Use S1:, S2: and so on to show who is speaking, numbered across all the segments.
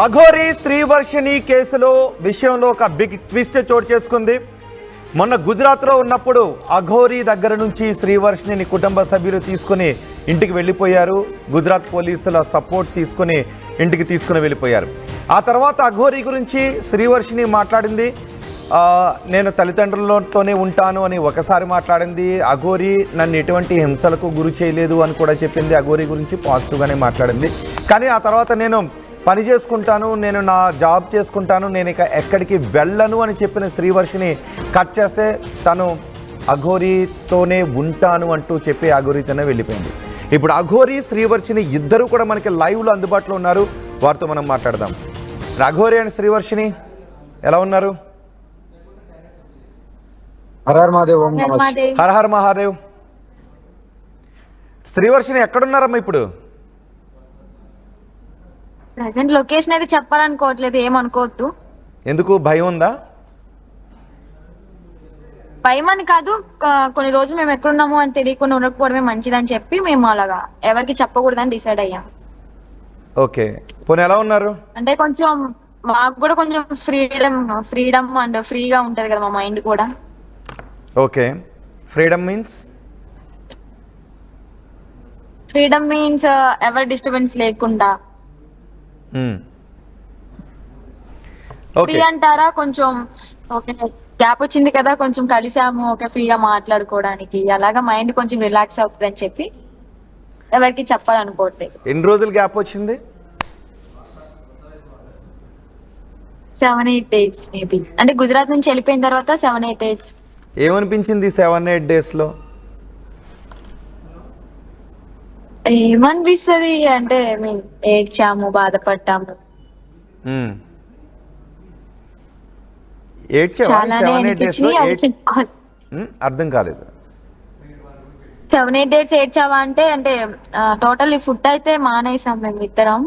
S1: అఘోరి శ్రీవర్షిణి కేసులో విషయంలో ఒక బిగ్ ట్విస్ట్ చోటు చేసుకుంది. మొన్న గుజరాత్లో ఉన్నప్పుడు అఘోరి దగ్గర నుంచి శ్రీవర్షిణిని కుటుంబ సభ్యులు తీసుకుని ఇంటికి వెళ్ళిపోయారు. గుజరాత్ పోలీసుల సపోర్ట్ తీసుకుని ఇంటికి తీసుకుని వెళ్ళిపోయారు. ఆ తర్వాత అఘోరి గురించి శ్రీవర్షిణి మాట్లాడింది. నేను తల్లిదండ్రులతోనే ఉంటాను అని ఒకసారి మాట్లాడింది. అఘోరి నన్ను ఎటువంటి హింసలకు గురి చేయలేదు అని కూడా చెప్పింది. అఘోరి గురించి పాజిటివ్గానే మాట్లాడింది. కానీ ఆ తర్వాత నేను పని చేసుకుంటాను, నేను నా జాబ్ చేసుకుంటాను, నేను ఇక ఎక్కడికి వెళ్ళను అని చెప్పిన శ్రీవర్షిని కట్ చేస్తే తను అఘోరితోనే ఉంటాను అంటూ చెప్పి అఘోరితోనే వెళ్ళిపోయింది. ఇప్పుడు అఘోరి శ్రీవర్షిని ఇద్దరు కూడా మనకి లైవ్లో అందుబాటులో ఉన్నారు. వారితో మనం మాట్లాడదాం. అఘోరి అండ్ శ్రీవర్షిని ఎలా ఉన్నారు?
S2: హర హర మహాదేవ్.
S1: హర హర మహాదేవ్. శ్రీవర్షిని ఎక్కడున్నారమ్మా ఇప్పుడు?
S3: ప్రెసెంట్ లొకేషన్ అయితే చెప్పాలనుకోవట్లేదు, ఏమనుకోవద్దు.
S1: ఎందుకు, భయం ఉందా?
S3: భయం అని కాదు, కొన్ని రోజులు మేము ఎక్కడున్నాము అని తెలియకుండా ఉండకపోవడమే మంచిదని చెప్పి మేము అలాగా ఎవరికి చెప్పకూడదని డిసైడ్ అయ్యాం.
S1: ఓకే, పోనీ ఎలా ఉన్నారు?
S3: అంటే కొంచెం మాకు కూడా కొంచెం ఫ్రీడమ్ అండ్ ఫ్రీగా ఉంటది కదా మా మైండ్ కూడా.
S1: ఓకే, ఫ్రీడమ్ మీన్స్
S3: ఎవరి డిస్టర్బెన్స్ లేకుండా. ఫ్రీ అంటారా, కొంచెం ఓకే గ్యాప్ వచ్చింది కదా, కొంచెం కలిసాము, ఓకే ఫ్రీగా మాట్లాడుకోవడానికి, అలాగా మైండ్ కొంచెం రిలాక్స్ అవుతుంది అని చెప్పి ఎవరికి చెప్పాలనుకోవట్లేదు.
S1: ఎన్ని రోజులు గ్యాప్ వచ్చింది?
S3: 7-8 days మేబీ. అంటే గుజరాత్ నుంచి వెళ్ళిపోయిన తర్వాత 7-8 days.
S1: ఏమనిపించింది 7-8 daysలో?
S3: ఏమనిపిస్తుంది అంటే ఏడ్చాము, బాధపడ్డాము.
S1: అర్థం కాలేదు.
S3: 7-8 days ఏడ్చావా అంటే టోటల్ ఫుడ్ అయితే మానేసాం మేము ఇద్దరం.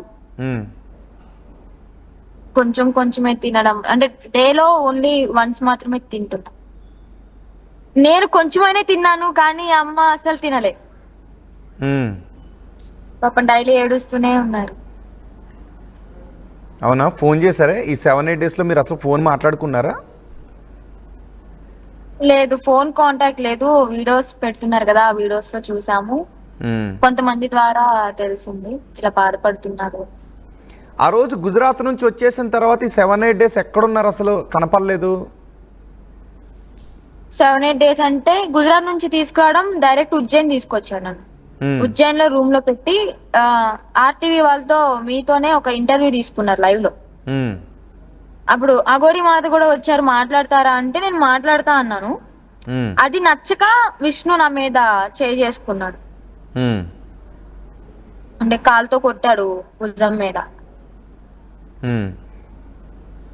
S3: కొంచెం కొంచెమే తినడం, అంటే డేలో ఓన్లీ వన్స్ మాత్రమే తింటున్నా. నేను కొంచెమైనా తిన్నాను కానీ అమ్మ అసలు తినలే. పాపం డైలీ ఏడుస్తూనే ఉన్నారు.
S1: అవునా? ఫోన్ చేశారా ఈ 7-8 daysలో? మీరు అసలు ఫోన్ మాట్లాడుకున్నారా?
S3: లేదు, ఫోన్ కాంటాక్ట్ లేదు. వీడియోస్ పెడుతున్నారు కదా, ఆ వీడియోస్ లో చూసాము. కొంతమంది ద్వారా తెలిసింది ఇలా బాధపడుతున్నారు.
S1: ఆ రోజు గుజరాత్ నుంచి వచ్చేసిన తర్వాత ఈ 7-8 days ఎక్కడున్నారు? అసలు కనపడలేదు.
S3: 7-8 days అంటే గుజరాత్ నుంచి తీసుకురావడం, డైరెక్ట్ ఉజ్జయిన్ తీసుకొచ్చాడు నన్ను. ఉజ్జయిన్ లో రూమ్ లో పెట్టి ఆర్టీవీ వాళ్ళతో మీతోనే ఒక ఇంటర్వ్యూ తీసుకున్నారు లైవ్ లో. అప్పుడు అఘోరి మాత కూడా వచ్చారు, మాట్లాడతారా అంటే నేను మాట్లాడతా అన్నాను. అది నచ్చక విష్ణు నా మీద చేసుకున్నాడు. అంటే కాలుతో కొట్టాడు భుజం మీద.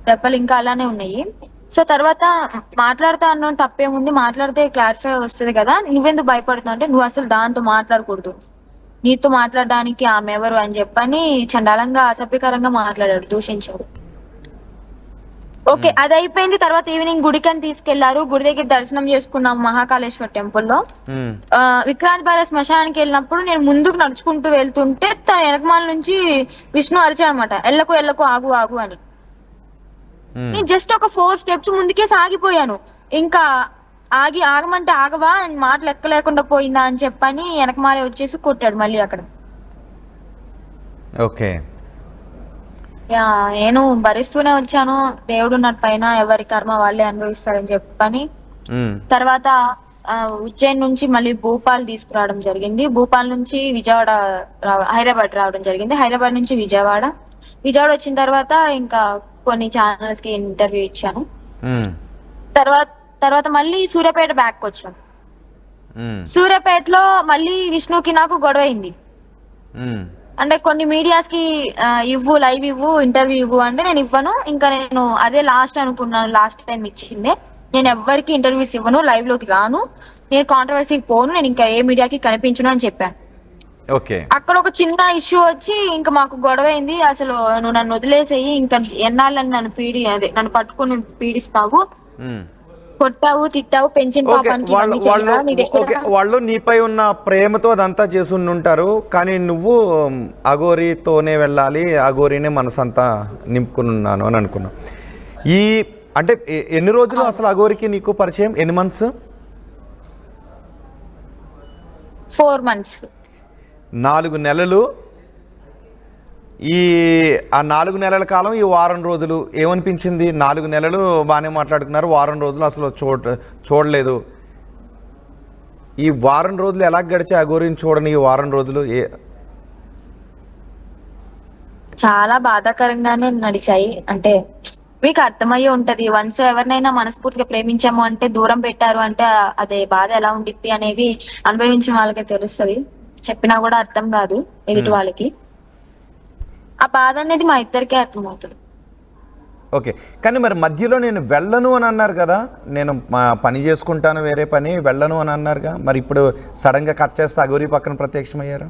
S3: దెబ్బలు ఇంకా అలానే ఉన్నాయి. సో తర్వాత మాట్లాడతా అన్నాను, తప్పేముంది, మాట్లాడితే క్లారిఫై వస్తుంది కదా, నువ్వెందుకు భయపడుతున్నావు అంటే నువ్వు అసలు దాంతో మాట్లాడకూడదు, నీతో మాట్లాడడానికి ఆమె ఎవరు అని చెప్పని చండాలంగా అసభ్యకరంగా మాట్లాడాడు, దూషించాడు. ఓకే, అది అయిపోయింది. తర్వాత ఈవినింగ్ గుడికని తీసుకెళ్లారు. గుడి దగ్గర దర్శనం చేసుకున్నాం మహాకాళేశ్వర్ టెంపుల్లో. విక్రాంత్ భారత్ శ్మశానానికి వెళ్ళినప్పుడు నేను ముందుకు నడుచుకుంటూ వెళ్తుంటే తన వెనకమాల నుంచి విష్ణు అరిచాడు అనమాట, ఎల్లకు ఎల్లకు ఆగు ఆగు అని. నేను జస్ట్ ఒక 4 steps ముందుకే సాగిపోయాను. ఇంకా ఆగమంటే ఆగవా, మాట లెక్క లేకుండా పోయిందా అని చెప్పని వెనకమాలే వచ్చేసి కొట్టాడు మళ్ళీ అక్కడ.
S1: ఓకే,
S3: నేను భరిస్తూనే వచ్చాను. దేవుడు నా పైన, ఎవరి కర్మ వాళ్ళే అనుభవిస్తారని చెప్పని. తర్వాత ఉజ్జయిన్ నుంచి మళ్ళీ భూపాల్ తీసుకురావడం జరిగింది. భూపాల్ నుంచి విజయవాడ హైదరాబాద్ రావడం జరిగింది. హైదరాబాద్ నుంచి విజయవాడ వచ్చిన తర్వాత ఇంకా కొన్ని ఛానల్స్ కి ఇంటర్వ్యూ ఇచ్చాను. తర్వాత మళ్ళీ సూర్యాపేట బ్యాక్ వచ్చాను. సూర్యాపేటలో మళ్ళీ విష్ణుకి నాకు గొడవ అయింది. అంటే కొన్ని మీడియాస్ కి లైవ్ ఇవ్వు, ఇంటర్వ్యూ ఇవ్వు అంటే నేను ఇవ్వను, ఇంకా నేను అదే లాస్ట్ అనుకున్నాను, లాస్ట్ టైం ఇచ్చిందే, నేను ఎవ్వరికి ఇంటర్వ్యూస్ ఇవ్వను, లైవ్ లోకి రాను, నేను కాంట్రవర్సీకి పోను, నేను ఇంకా ఏ మీడియాకి కనిపించను అని చెప్పాను. అక్కడ ఒక చిన్న ఇష్యూ వచ్చి ఇంకా మాకు గొడవ అయింది. అసలు నువ్వు నన్ను వదిలేసేయి, ఇంకా ఎన్నాళ్ళని నన్ను నన్ను పట్టుకుని పీడిస్తావు, కొట్టావు, తిట్టావు, పెంచిన
S1: ఓకే,
S3: పాపానికి
S1: వాళ్ళు
S3: ఇవన్నీ
S1: వాళ్ళు
S3: చెయ్యాలా? నీ
S1: ఓకే,
S3: దగ్గర
S1: వాళ్ళు నీపై ఉన్న ప్రేమతో అదంతా చేసి ఉంటారు, కానీ నువ్వు అఘోరితోనే వెళ్ళాలి, అఘోరినే మనసంతా నింపుకుని ఉన్నాను అని అనుకున్నావు. ఈ అంటే ఎన్ని రోజులు అసలు అఘోరికి నీకు పరిచయం? ఎన్ని మంత్స్?
S3: 4 months.
S1: 4 నెలలు. ఆ 4 నెలల కాలం, ఈ వారం రోజులు ఏమనిపించింది? 4 నెలలు బాగానే మాట్లాడుకున్నారు, వారం రోజులు అసలు చూడలేదు. ఈ వారం రోజులు ఎలా గడిచాయి అఘోరిని చూడని ఈ వారం రోజులు?
S3: చాలా బాధాకరంగానే నడిచాయి. అంటే మీకు అర్థమయ్యే ఉంటది, వన్స్ ఎవరినైనా మనస్ఫూర్తిగా ప్రేమించాము అంటే దూరం పెట్టారు అంటే అదే బాధ ఎలా ఉండిద్ది అనేది అనుభవించిన వాళ్ళకే తెలుస్తుంది. చెప్పినా కూడా అర్థం కాదు ఎదుటి వాళ్ళకి. ఆ బాధ అనేది మా ఇద్దరికే అర్థమవుతుంది.
S1: ఓకే, కానీ మరి మధ్యలో నేను వెళ్ళను అని అన్నారు కదా, నేను మా పని చేసుకుంటాను వేరే పని, వెళ్ళను అని అన్నారుగా, మరి ఇప్పుడు సడన్గా కట్ చేస్తే అఘోరి పక్కన ప్రత్యక్షమయ్యారు.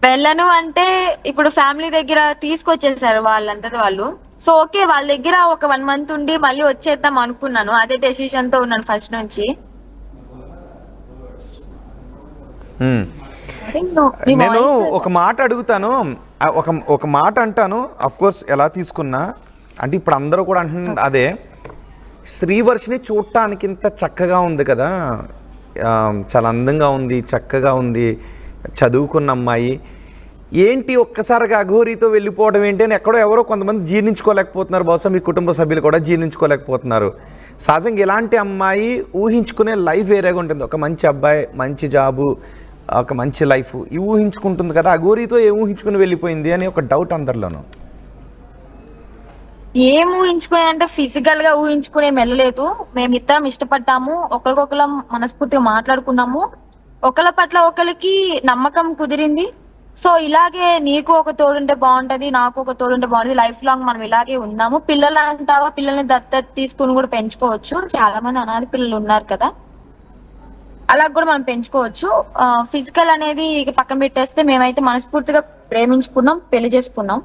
S3: వెళ్ళను అంటే ఇప్పుడు ఫ్యామిలీ దగ్గర తీసుకొచ్చేసారు వాళ్ళంతది వాళ్ళు. సో ఓకే, వాళ్ళ దగ్గర ఒక 1 month ఉండి మళ్ళీ వచ్చేద్దాం అనుకున్నాను. అదే డెసిషన్ తో ఉన్నాను ఫస్ట్ నుంచి.
S1: నేను ఒక మాట అడుగుతాను, ఒక మాట అంటాను, అఫ్ కోర్స్ ఎలా తీసుకున్నా అంటే ఇప్పుడు అందరూ కూడా అంటున్నారు అదే, శ్రీవర్షిని చూడటానికి ఇంత చక్కగా ఉంది కదా, చాలా అందంగా ఉంది, చక్కగా ఉంది, చదువుకున్న అమ్మాయి, ఏంటి ఒక్కసారిగా అఘోరితో వెళ్ళిపోవడం ఏంటి అని ఎక్కడో ఎవరో కొంతమంది జీర్ణించుకోలేకపోతున్నారు. బహుశా మీ కుటుంబ సభ్యులు కూడా జీర్ణించుకోలేకపోతున్నారు. సహజంగా ఇలాంటి అమ్మాయి ఊహించుకునే లైఫ్ వేరేగా ఉంటుంది. ఒక మంచి అబ్బాయి, మంచి జాబు, ఒక మంచి లైఫ్ ఇవి ఊహించుకుంటుంది కదా, అఘోరితో ఏం ఊహించుకుని వెళ్ళిపోయింది అని ఒక డౌట్ అందరిలోనూ.
S3: ఏం ఊహించుకునే అంటే ఫిజికల్ గా ఊహించుకునే వెళ్ళలేదు. మేమిద్దరం ఇష్టపడ్డాము, ఒకరికొకరం మనస్ఫూర్తిగా మాట్లాడుకున్నాము, ఒకళ్ళ పట్ల ఒకరికి నమ్మకం కుదిరింది. సో ఇలాగే నీకు ఒక తోడుంటే బాగుంటది, నాకు ఒక తోడుంటే బాగుంటది, లైఫ్ లాంగ్ మనం ఇలాగే ఉందాము. పిల్లలు అంటావా, పిల్లల్ని దత్తత తీసుకుని కూడా పెంచుకోవచ్చు. చాలా మంది అనాథ పిల్లలు ఉన్నారు కదా, అలా కూడా మనం పెంచుకోవచ్చు. ఫిజికల్ అనేది పక్కన పెట్టేస్తే మేమైతే మనస్ఫూర్తిగా ప్రేమించుకున్నాం, పెళ్లి చేసుకున్నాం.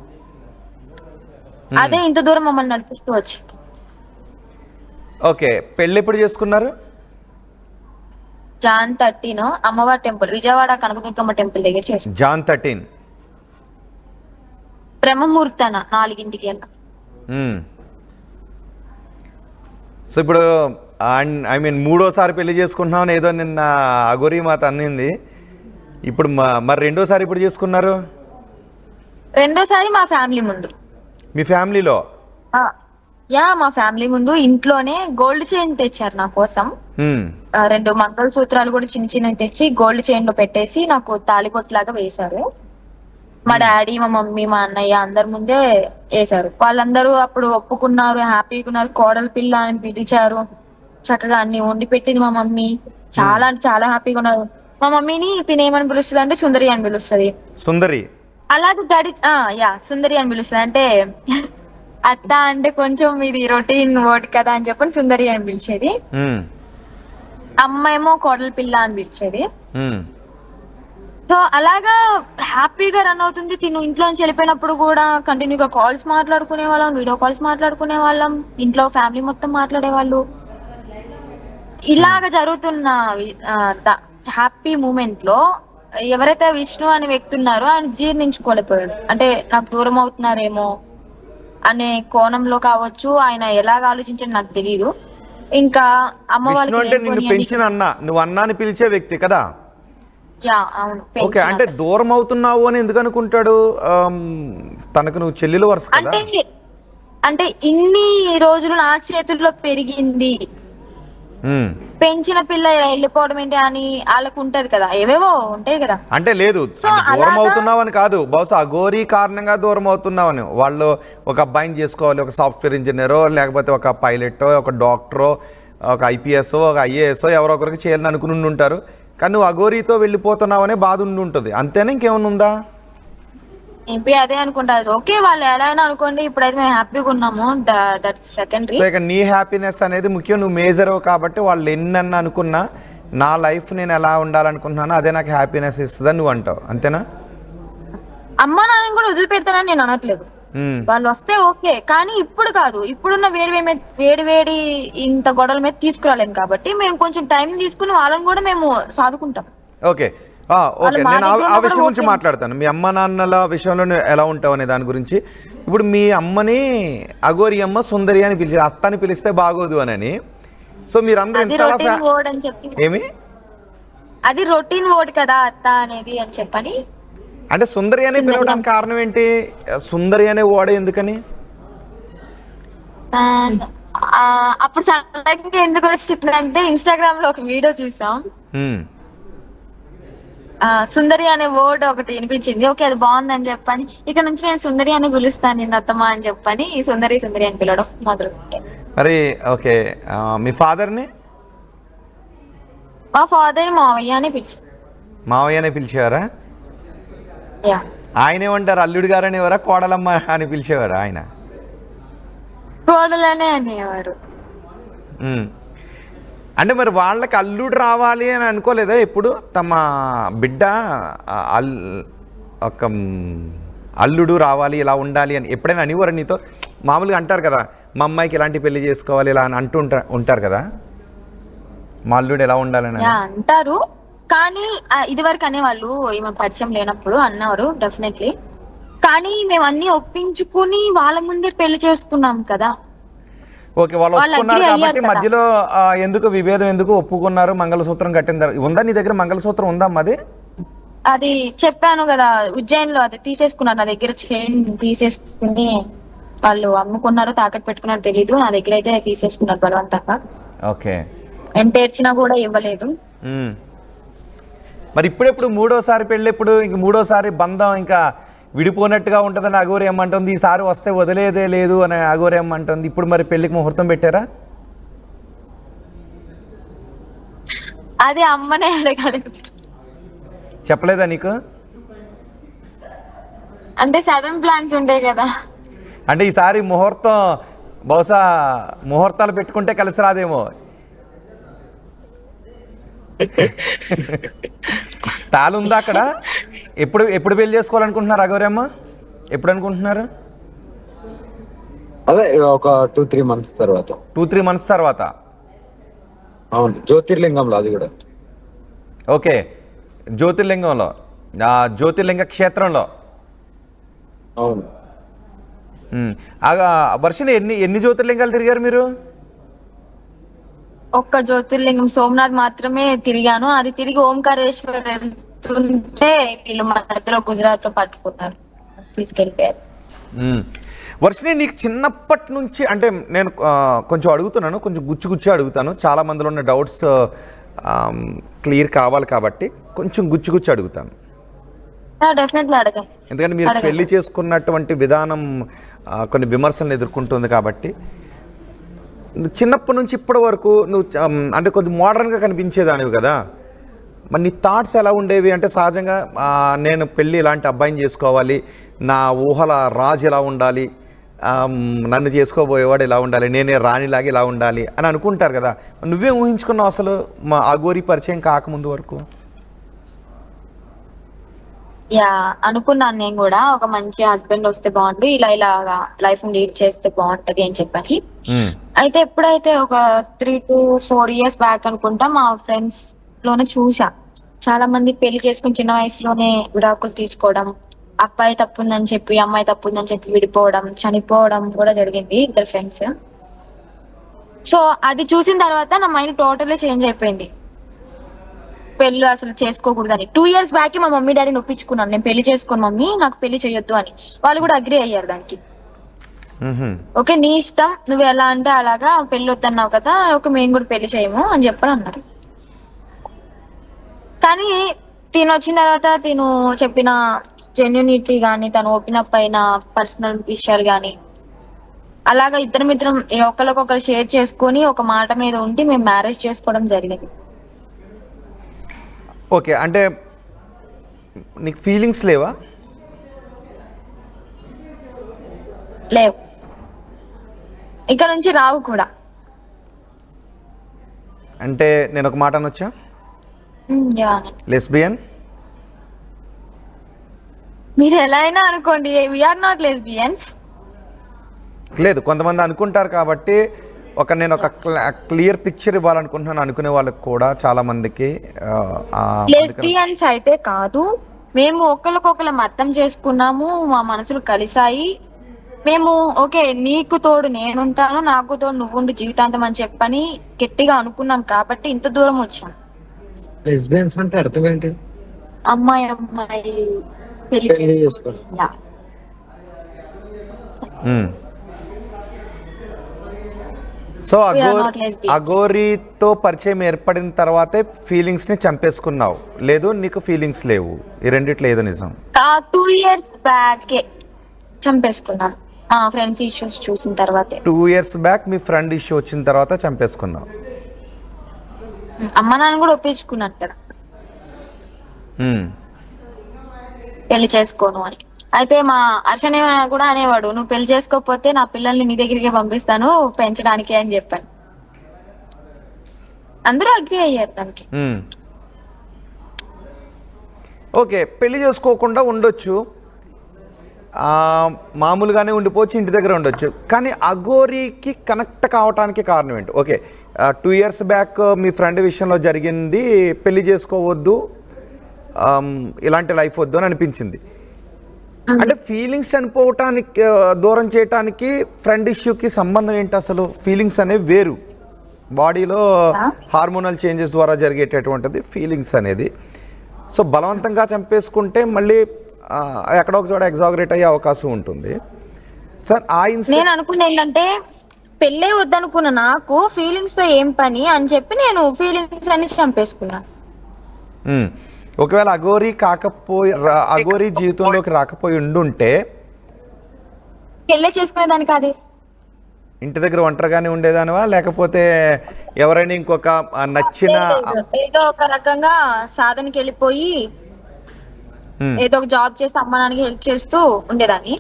S3: అదే ఇంత దూరం మమ్మల్ని నడిపిస్తూ వచ్చింది.
S1: ఓకే, పెళ్ళి ఎప్పుడు చేసుకున్నారు?
S3: Jan 13 అమ్మవారి టెంపుల్, విజయవాడ కనకదుర్గమ్మ టెంపుల్ దగ్గర చేసాం.
S1: Jan 13
S3: బ్రహ్మముహూర్తాన 4ంటికి వెళ్ళా.
S1: సో ఇప్పుడు ఐ మీన్ మూడోసారి పెళ్లి చేసుకుంటున్నామని ఏదో నిన్న అఘోరి మాత అన్నింది. ఇప్పుడు మరి రెండోసారి ఇప్పుడు చేసుకున్నారు?
S3: రెండోసారి మా ఫ్యామిలీ ముందు.
S1: మీ ఫ్యామిలీలో?
S3: మా ఫ్యామిలీ ముందు ఇంట్లోనే గోల్డ్ చైన్ తెచ్చారు నా కోసం. 2 మంగళసూత్రాలు కూడా చిన్న చిన్నవి తెచ్చి గోల్డ్ చైన్ లో పెట్టేసి నాకు తాళిబొట్టు లాగా వేశారు. మా డాడీ, మా మమ్మీ, మా అన్నయ్య అందరి ముందే వేశారు. వాళ్ళందరూ అప్పుడు ఒప్పుకున్నారు, హ్యాపీగా ఉన్నారు. కోడలి పిల్ల అని పిలిచారు, చక్కగా అన్ని వండి పెట్టింది మా మమ్మీ. చాలా అంటే చాలా హ్యాపీగా ఉన్నారు. మా మమ్మీని తినేమని పిలుస్తుంది అంటే సుందరి అని పిలుస్తుంది.
S1: సుందరి
S3: అలాగే సుందరి అని పిలుస్తుంది. అంటే అత్త అంటే కొంచెం ఇది రొటీన్ వర్డ్ కదా అని చెప్పని సుందరి అని పిలిచేది. అమ్మ ఏమో కోడలి పిల్ల అని పిలిచేది. సో అలాగా హ్యాపీగా రన్ అవుతుంది. తిను ఇంట్లోంచి వెళ్ళిపోయినప్పుడు కూడా కంటిన్యూగా కాల్స్ మాట్లాడుకునే వాళ్ళం, వీడియో కాల్స్ మాట్లాడుకునే వాళ్ళం, ఇంట్లో ఫ్యామిలీ మొత్తం మాట్లాడే వాళ్ళు. ఇలాగ జరుగుతున్న హ్యాపీ మూమెంట్ లో ఎవరైతే విష్ణు అనే వ్యక్తి ఉన్నారో ఆయన జీర్ణించుకోలేకపోయాడు. అంటే నాకు దూరం అవుతున్నారేమో అనే కోణంలో కావచ్చు, ఆయన ఎలాగ ఆలోచించని నాకు తెలియదు. ఇంకా అమ్మ
S1: వాళ్ళకి పెంచిన అన్న, నువ్వు అన్నాని పిలిచే వ్యక్తి కదా?
S3: అవును.
S1: ఓకే, అంటే దూరం అవుతున్నావు అని ఎందుకు అనుకుంటాడు? తనకు నువ్వు చెల్లెలు వరుస కదా?
S3: అంటే ఇన్ని రోజులు నా చేతుల్లో పెరిగింది, పెంచిన పిల్ల వెళ్ళిపోవడం ఏంటి అని వాళ్ళకు ఉంటది కదా, ఏవేవో ఉంటాయి కదా.
S1: అంటే లేదు దూరం అవుతున్నావు అని కాదు, బహుశా అఘోరి కారణంగా దూరం అవుతున్నావు అని. వాళ్ళు ఒక అబ్బాయిని చేసుకోవాలి, ఒక సాఫ్ట్వేర్ ఇంజనీరో, లేకపోతే ఒక పైలటో, ఒక డాక్టరో, ఒక ఐపీఎస్, ఒక ఐఏఎస్ ఎవరో ఒకరికి చేయాలని అనుకుని ఉంటారు. కానీ నువ్వు అఘోరితో వెళ్ళిపోతున్నావు అనే బాధ ఉంటుంది, అంతేనా? ఇంకేమన్నా ఉందా?
S3: అదే అనుకుంటా. ఓకే, వాళ్ళు ఎలా అయినా అనుకోండి, ఇప్పుడైతే మేము హ్యాపీగా ఉన్నాము, దట్స్ సెకండరీ.
S1: సో ఇక నీ హ్యాపీనెస్ అనేది ముఖ్యం, నువ్వు మేజర్ కాబట్టి వాళ్ళు ఎన్నన్నా అనుకున్నా నా లైఫ్ నేను ఎలా ఉండాలనుకుంటున్నాను అదే నాకు హ్యాపీనెస్ ఇస్తుందని నువ్వు అంటావు, అంతేనా?
S3: అమ్మా నాన్న కూడా వదిలిపెడతానని నేను అనట్లేదు. వాళ్ళు వస్తే ఓకే, కానీ ఇప్పుడు కాదు. ఇప్పుడున్న వేడి వేడి ఇంత గొడవల మీద తీసుకురాలేము కాబట్టి మేము కొంచెం టైం తీసుకుని వాళ్ళని కూడా మేము సాదుకుంటాం.
S1: ఓకే ఓకే, నేను ఆ విషయం గురించి మాట్లాడతాను. మీ అమ్మ నాన్నల విషయంలో ఎలా ఉంటావు అనే దాని గురించి. ఇప్పుడు మీ అమ్మని అఘోరి అమ్మ సుందరి అని పిలిచారు, అత్త అని పిలిస్తే బాగోదు అని. సో మీరందరూ ఏమి
S3: అది రొటీన్ వర్డ్ కదా అత్త అనేది అని చెప్పని.
S1: అంటే సుందరి అనే పిలవడానికి కారణం ఏంటి? సుందరి అనే వర్డ్ ఎందుకని?
S3: అప్పుడు సడన్గా ఎందుకు వచ్చిందంటే ఇన్స్టాగ్రామ్ లో ఒక వీడియో చూసాం, సుందరి అనే వర్డ్ ఒకటి వినిపించింది. ఓకే అది బాగుందని చెప్పని ఇక నుంచి నేను సుందరి అని పిలుస్తాను నిన్న అత్తమ్మ అని చెప్పని సుందరి సుందరి అని పిలవడం మొదలు పెట్టాను.
S1: మరి ఓకే, మీ ఫాదర్ని?
S3: మా ఫాదర్ మావయ్య అని పిలిచారు.
S1: మావయ్య అని పిలిచేవారా? ఆయన ఏమంటారు, అల్లుడు గారు అనేవారా, కోడలమ్మ అని పిలిచేవారా? ఆయన
S3: కోడలనే అనేవారు.
S1: అంటే మరి వాళ్ళకి అల్లుడు రావాలి అని అనుకోలేదా ఎప్పుడు? తమ బిడ్డ ఒక అల్లుడు రావాలి, ఇలా ఉండాలి అని ఎప్పుడైనా అనేవారు నీతో? మామూలుగా అంటారు కదా, మా అమ్మాయికి ఇలాంటి పెళ్లి చేసుకోవాలి ఇలా అని అంటూ ఉంటారు కదా, మా అల్లుడు ఎలా ఉండాలని
S3: అంటారు. కానీ ఇది వరకు అనేవాళ్ళు, ఈమె పరిచయం లేనప్పుడు అన్నారు డెఫినెట్లీ. కానీ మేము అన్ని ఒప్పించుకుని వాళ్ళ ముందే పెళ్లి చేసుకున్నాం కదా.
S1: ఓకే, వాళ్ళు ఒప్పుకున్నారు కాబట్టి మధ్యలో ఎందుకు విభేదం, ఎందుకు ఒప్పుకున్నారు? మంగళసూత్రం కట్టిన ఉందా నీ దగ్గర? మంగళసూత్రం ఉందా అమ్మది?
S3: అది చెప్పాను కదా, ఉజ్జయిన్ లో అది తీసేసుకున్నారు నా దగ్గర. చైన్ తీసేసుకుని వాళ్ళు అమ్ముకున్నారు, తాకట్టు పెట్టుకున్నారు తెలీదు, నా దగ్గర అయితే తీసేసుకున్నారు బలవంతంగా.
S1: ఓకే,
S3: ఎంత ఏడ్చినా కూడా ఇవ్వలేదు.
S1: మరి ఇప్పుడెప్పుడు మూడోసారి పెళ్ళి ఎప్పుడు? ఇంక మూడోసారి బంధం ఇంకా విడిపోయినట్టుగా ఉంటుందని అఘోరి అమ్మ అంటుంది. ఈసారి వస్తే వదిలేదే లేదు అని అఘోరి అమ్మ అంటుంది. ఇప్పుడు మరి పెళ్లికి ముహూర్తం పెట్టారా?
S3: అది అమ్మనే అడగాలి.
S1: చెప్పలేదా నీకు?
S3: అంటే సడన్ ప్లాన్స్ ఉంటాయి కదా.
S1: అంటే ఈసారి ముహూర్తం బహుశా ముహూర్తాలు పెట్టుకుంటే కలిసి రాదేమో. తాళుందా అక్కడ? ఎప్పుడు పెళ్లి చేసుకోవాలనుకుంటున్నారు అఘోరి అమ్మ? ఎప్పుడు అనుకుంటున్నారు?
S2: అదే ఒక 2-3 months తర్వాత.
S1: 2-3 months తర్వాత?
S2: అవును, జ్యోతిర్లింగంలో. అది కూడా
S1: ఓకే, జ్యోతిర్లింగంలో, జ్యోతిర్లింగ క్షేత్రంలో.
S2: అవును.
S1: వర్షిని ఎన్ని జ్యోతిర్లింగాలు తిరిగారు మీరు?
S3: ఒక్క జ్యోతిర్లింగం సోమనాథ్ మాత్రమే తిరిగాను. అది తిరిగి ఓంకారేశ్వర్ వెళ్తుంటే వీళ్ళు మా దగ్గర గుజరాత్ లో పట్టుకున్నారు, తీసుకెళ్ళిపోయారు.
S1: వర్షిని నీకు చిన్నప్పటి నుంచి, అంటే నేను కొంచెం అడుగుతున్నాను, కొంచెం గుచ్చి అడుగుతాను, చాలా మందిలో ఉన్న డౌట్స్ క్లియర్ కావాలి కాబట్టి కొంచెం గుచ్చి అడుగుతాను.
S3: డెఫినెట్లీ అడగండి.
S1: ఎందుకంటే మీరు పెళ్లి చేసుకున్నటువంటి విధానం కొన్ని విమర్శలను ఎదుర్కొంటుంది కాబట్టి. చిన్నప్పటి నుంచి ఇప్పటి వరకు నువ్వు అంటే కొంచెం మోడర్న్గా కనిపించేదానివి కదా, మరి నీ థాట్స్ ఎలా ఉండేవి? అంటే సహజంగా నేను పెళ్ళి ఇలాంటి అబ్బాయిని చేసుకోవాలి, నా ఊహల రాజు ఎలా ఉండాలి, నన్ను చేసుకోబోయేవాడు ఇలా ఉండాలి, నేనే రాణిలాగా ఇలా ఉండాలి అని అనుకుంటారు కదా. నువ్వే ఊహించుకున్నావు అసలు మా అఘోరి పరిచయం కాకముందు వరకు?
S3: అనుకున్నాను నేను కూడా, ఒక మంచి హస్బెండ్ వస్తే బాగుండు, ఇలాగా లైఫ్ లీడ్ చేస్తే బాగుంటది అని చెప్పని. అయితే ఎప్పుడైతే ఒక 3 to 4 years బ్యాక్ అనుకుంటా, మా ఫ్రెండ్స్ లోనే చూసా చాలా మంది పెళ్లి చేసుకుని చిన్న వయసులోనే విడాకులు తీసుకోవడం, అబ్బాయి తప్పుందని చెప్పి అమ్మాయి తప్పుందని చెప్పి విడిపోవడం, చనిపోవడం కూడా జరిగింది 2 ఫ్రెండ్స్. సో అది చూసిన తర్వాత నా మైండ్ టోటల్లీ చేంజ్ అయిపోయింది, పెళ్లి అసలు చేసుకోకూడదని. 2 years బ్యాక్ మా మమ్మీ డాడీని ఒప్పించుకున్నాను, నేను పెళ్లి చేసుకోను మమ్మీ, నాకు పెళ్లి చేయొద్దు అని. వాళ్ళు కూడా అగ్రి అయ్యారు దానికి. ఓకే నీ ఇష్టం, నువ్వు ఎలా అంటే అలాగా, పెళ్లి వద్దన్నావు కదా, ఓకే మేము కూడా పెళ్లి చేయము అని చెప్పని అన్నారు. కానీ తిను వచ్చిన తర్వాత తిను చెప్పిన జెన్యూనిటీ గానీ, తను ఓపెన్ అప్ అయిన పర్సనల్ విషయాలు గానీ, అలాగా ఇద్దరం ఒకరికొకరు షేర్ చేసుకొని ఒక మాట మీద ఉండి మేము మ్యారేజ్ చేసుకోవడం జరిగింది.
S1: ఓకే, అంటే నీకు ఫీలింగ్స్ లేవా?
S3: లేవు, ఇక నుంచి రావు కూడా.
S1: అంటే నేను ఒక మాట అనొచ్చా? లెస్బియన్?
S3: మీరు ఎలా అయినా అనుకోండి, వీఆర్ నాట్ లెస్బియన్స్.
S1: లేదు, కొంతమంది అనుకుంటారు కాబట్టి నేను ఒక క్లియర్ పిక్చర్ ఇవ్వాలనుకుంటున్నాను అనుకునే వాళ్ళకి కూడా చాలా మందికి
S3: లెస్బియన్స్ అయితే కాదు, మేము ఒకరికొకరం అర్థం చేసుకున్నాము, మా మనసులు కలిసాయి, మేము ఓకే నీకు తోడు నేనుంటాను, నాకు తోడు నువ్వుండు జీవితాంతం అని చెప్పని గట్టిగా అనుకున్నాం కాబట్టి ఇంత దూరం వచ్చాం.
S2: లెస్బియన్స్ అంటే అర్థం ఏంటి?
S3: అమ్మాయి పెళ్లి
S2: పెళ్లి
S3: చేసుకోవాలి.
S2: చేసుకోవాలి.
S1: So
S3: We are not lesbians.
S1: అఘోరీతో పరిచయం ఏర్పడిన తర్వాతే ఫీలింగ్స్ ని చంపేసుకున్నావు, లేదు నీకు ఫీలింగ్స్ లేవు, ఈ రెండిట్లో ఏదో నిజం?
S3: 2 years బ్యాక్ చంపేసుకున్నాను, మా ఫ్రెండ్స్ ఇష్యూస్ చూసిన తర్వాతే.
S1: 2 years బ్యాక్ మీ ఫ్రెండ్ ఇష్యూ వచ్చిన తర్వాత చంపేసుకున్నావు.
S3: అమ్మ నాన్న కూడా ఒప్పించుకున్నాను కదా
S1: మ్మ్.
S3: పెళ్లి చేసుకోను అని. అయితే మా హర్షనే కూడా అనేవాడు, నువ్వు పెళ్లి చేసుకోకపోతే నా పిల్లల్ని నీ దగ్గరికి పంపిస్తాను పెంచడానికి అని చెప్పాను. అందరూ అగ్రి అయ్యారు దానికి.
S1: ఓకే, పెళ్లి చేసుకోకుండా ఉండొచ్చు, మామూలుగానే ఉండిపోవచ్చు, ఇంటి దగ్గర ఉండొచ్చు, కానీ అఘోరీకి కనెక్ట్ కావటానికి కారణం ఏంటి? ఓకే, 2 years బ్యాక్ మీ ఫ్రెండ్ విషయంలో జరిగింది, పెళ్లి చేసుకోవద్దు, ఇలాంటి లైఫ్ వద్దు అని అనిపించింది. అంటే ఫీలింగ్స్ చనిపోవటానికి, దూరం చేయటానికి ఫ్రెండ్ ఇష్యూకి సంబంధం ఏంటి అసలు? ఫీలింగ్స్ అనేవి వేరు, బాడీలో హార్మోనల్ చేంజెస్ ద్వారా జరిగేటటువంటిది ఫీలింగ్స్ అనేది. సో బలవంతంగా చంపేసుకుంటే మళ్ళీ ఎక్కడో ఒక చోట ఎగ్జాగరేట్ అయ్యే అవకాశం ఉంటుంది. సార్
S3: నేను అనుకున్నా ఏంటంటే పెళ్ళే వద్దనుకున్న నాకు ఫీలింగ్స్ తో ఏం పని అని చెప్పి నేను ఫీలింగ్స్ అన్ని చంపేసుకున్నా.
S1: ఒకవేళ అఘోరీ జీవితంలోకి రాకపోయి ఉండుంటే
S3: పెళ్ళే చేసుకునేదాన్ని కాదే.
S1: ఇంటి దగ్గర ఒంటరిగానే ఉండేదానివా, లేకపోతే ఎవరైనా ఇంకొక నచ్చిన
S3: ఏదో ఒక రకంగా సాధనకి వెళ్ళిపోయి ఏదో ఒక జాబ్ చేసి అమ్మ నాన్నకి హెల్ప్ చేస్తూ ఉండేదాన్ని.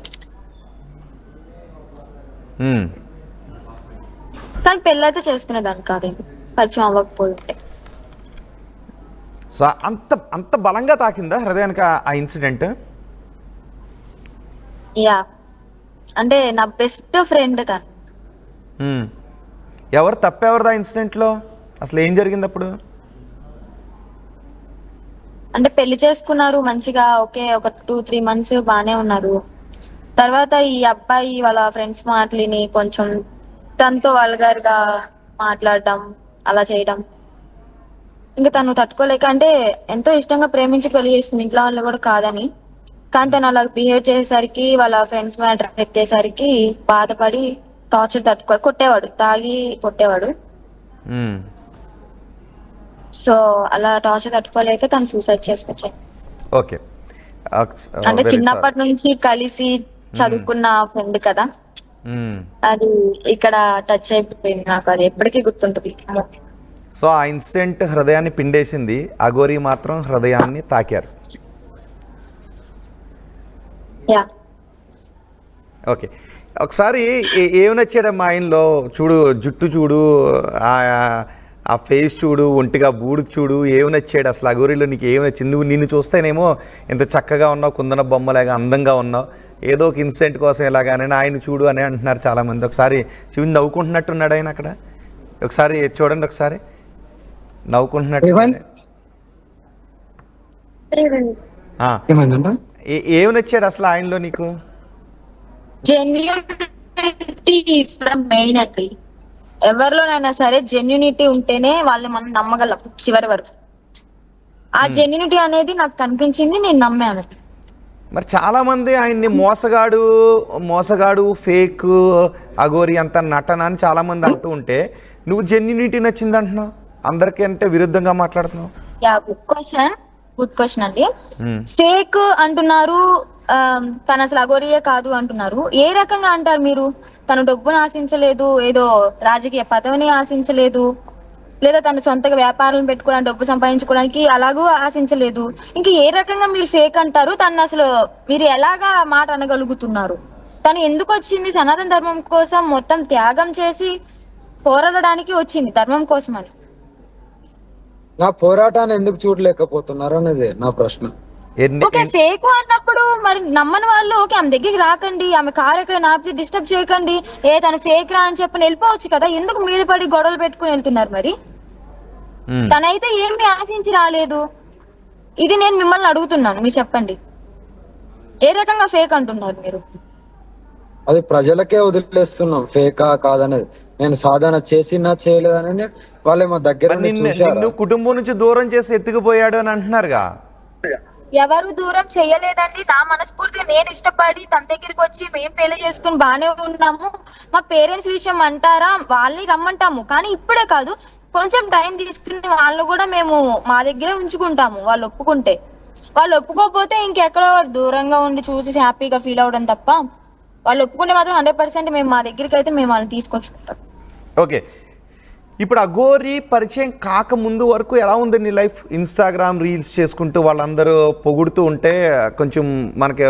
S3: కానీ పెళ్ళైతే చేసుకునేదాన్ని కాదేంటి పరిచయం అవ్వకపోయి ఉంటే.
S1: సో అంత బలంగా తాకిందా హృదయానికి ఆ ఇన్సిడెంట్?
S3: యా, అంటే నా బెస్ట్ ఫ్రెండ్ తను.
S1: ఎవరు తప్పెవరిదా ఇన్సిడెంట్లో? అసలు ఏం జరిగింది అప్పుడు?
S3: అంటే పెళ్లి చేసుకున్నారు మంచిగా, ఓకే, ఒక 2-3 months బానే ఉన్నారు. తర్వాత ఈ అబ్బాయి వాళ్ళ ఫ్రెండ్స్ మాటలిని కొంచెం తనతో వల్గర్ గా మాట్లాడడం, అలా చేయడం, ఇంకా తను తట్టుకోలేక, అంటే ఎంతో ఇష్టంగా ప్రేమించి పెళ్లి చేస్తుంది, ఇంట్లో వాళ్ళు కూడా కాదని, కానీ తను అలా బిహేవ్ చేసేసరికి వాళ్ళ ఫ్రెండ్స్ మ్యాటర్ ఎత్తేసరికి బాధపడి టార్చర్ కొట్టేవాడు, తాగి కొట్టేవాడు. సో అలా టార్చర్ తట్టుకోలేక తను సూసైడ్ చేసుకొచ్చాడు.
S1: ఓకే,
S3: అంటే చిన్నప్పటి నుంచి కలిసి చదువుకున్న ఫ్రెండ్ కదా, అది ఇక్కడ టచ్ అయిపోయింది నాకు, అది ఎప్పటికీ గుర్తుంటుంది.
S1: సో ఆ ఇన్సిడెంట్ హృదయాన్ని పిండేసింది, అఘోరీ మాత్రం హృదయాన్ని తాకారు.
S3: యా,
S1: ఓకే, ఒకసారి ఏమి నచ్చాడమ్మా ఆయనలో? చూడు, జుట్టు చూడు, ఆ ఫేస్ చూడు, ఒంటిగా బూడు చూడు, ఏమి నచ్చాడు అసలు అఘోరీలో? నీకు ఏమి నచ్చింది? నిన్ను చూస్తేనేమో ఇంత చక్కగా ఉన్నావు, కుందన బొమ్మలాగా అందంగా ఉన్నావు, ఏదో ఒక ఇన్సిడెంట్ కోసం ఎలాగానే ఆయన చూడు అని అంటున్నారు చాలామంది. ఒకసారి చూడు, నవ్వుకుంటున్నట్టున్నాడు ఆయన అక్కడ, ఒకసారి చూడండి, ఒకసారి నవ్వుకుంటున్నట్టు. ఏమి నచ్చాడు అసలు ఆయనలో నీకు?
S3: జెన్యూనిటీ ఇస్ ద మెయిన్ అండి. ఎవరిలోనైనా సరే జెన్యూనిటీ ఉంటేనే వాళ్ళని మనం నమ్మగలం చివరి వరకు. ఆ జెన్యూనిటీ అనేది నాకు కనిపించింది, నేను నమ్మాను.
S1: మరి చాలా మంది ఆయన్ని మోసగాడు, ఫేక్, అఘోరీ అంత నటన అని చాలా మంది అంటూ ఉంటే నువ్వు జెన్యూనిటీ నచ్చింది అంటున్నావు, అందరికీ అంటే విరుద్ధంగా మాట్లాడుతున్నావు.
S3: యా, గుడ్ క్వశ్చన్ అండి. ఫేక్ అంటున్నారు, తను అసలు అఘోరీయే కాదు అంటున్నారు. ఏ రకంగా అంటారు మీరు? తను డబ్బును ఆశించలేదు, ఏదో రాజకీయ పదవిని ఆశించలేదు, లేదా తను సొంతగా వ్యాపారాలను పెట్టుకోవడానికి, డబ్బు సంపాదించుకోవడానికి అలాగూ ఆశించలేదు. ఇంకా ఏ రకంగా మీరు ఫేక్ అంటారు? తను అసలు మీరు ఎలాగా మాట అనగలుగుతున్నారు? తను ఎందుకు వచ్చింది? సనాతన ధర్మం కోసం మొత్తం త్యాగం చేసి పోరాడడానికి వచ్చింది, ధర్మం కోసం అని.
S2: నా పోరాటాన్ని ఎందుకు చూడలేకపోతున్నారు అనేది నా ప్రశ్న.
S3: ఓకే, ఫేక్ అన్నప్పుడు అప్పుడు మరి నమ్మని వాళ్ళు ఓకే ఆమె దగ్గరికి రాకండి, ఆమె కారు ఎక్కడ నాపితే డిస్టర్బ్ చేయకండి, తను ఫేక్ రా అని చెప్పని వెళ్ళిపోవచ్చు కదా, ఎందుకు మీద పడి గొడవలు పెట్టుకుని వెళ్తున్నారు మరి? తనైతే ఏమి ఆశించి రాలేదు. ఇది నేను మిమ్మల్ని అడుగుతున్నాను, మీరు చెప్పండి ఏ రకంగా ఫేక్ అంటున్నారు మీరు?
S2: అది ప్రజలకే వదిలేస్తున్నాం ఫేకా కాదనేది. నేను సాధన చేసినా చేయలేదని వాళ్ళే మా దగ్గర
S1: నిన్ను కుటుంబం నుంచి దూరం చేసి ఎత్తుకుపోయాడు అని అంటున్నారుగా.
S3: ఎవరు దూరం చెయ్యలేదండి. నా మనస్ఫూర్తిగా నేను ఇష్టపడి తన దగ్గరికి వచ్చి మేము పెళ్లి చేసుకుని బానే ఉన్నాము. మా పేరెంట్స్ విషయం అంటారా, వాళ్ళని రమ్మంటాము, కానీ ఇప్పుడే కాదు, కొంచెం టైం తీసుకుని వాళ్ళు కూడా మేము మా దగ్గరే ఉంచుకుంటాము వాళ్ళు ఒప్పుకుంటే. వాళ్ళు ఒప్పుకోకపోతే ఇంకెక్కడో దూరంగా ఉండి చూసి హ్యాపీగా ఫీల్ అవడం తప్ప, వాళ్ళు ఒప్పుకుంటే మాత్రం 100% మేము మా దగ్గరికి అయితే మేము వాళ్ళని తీసుకొచ్చుకుంటాం.
S1: ఓకే, ఇప్పుడు అఘోరి పరిచయం కాకముందు వరకు ఎలా ఉంది నీ లైఫ్? ఇన్స్టాగ్రామ్ రీల్స్ చేసుకుంటూ వాళ్ళందరూ పొగుడుతూ ఉంటే కొంచెం మనకి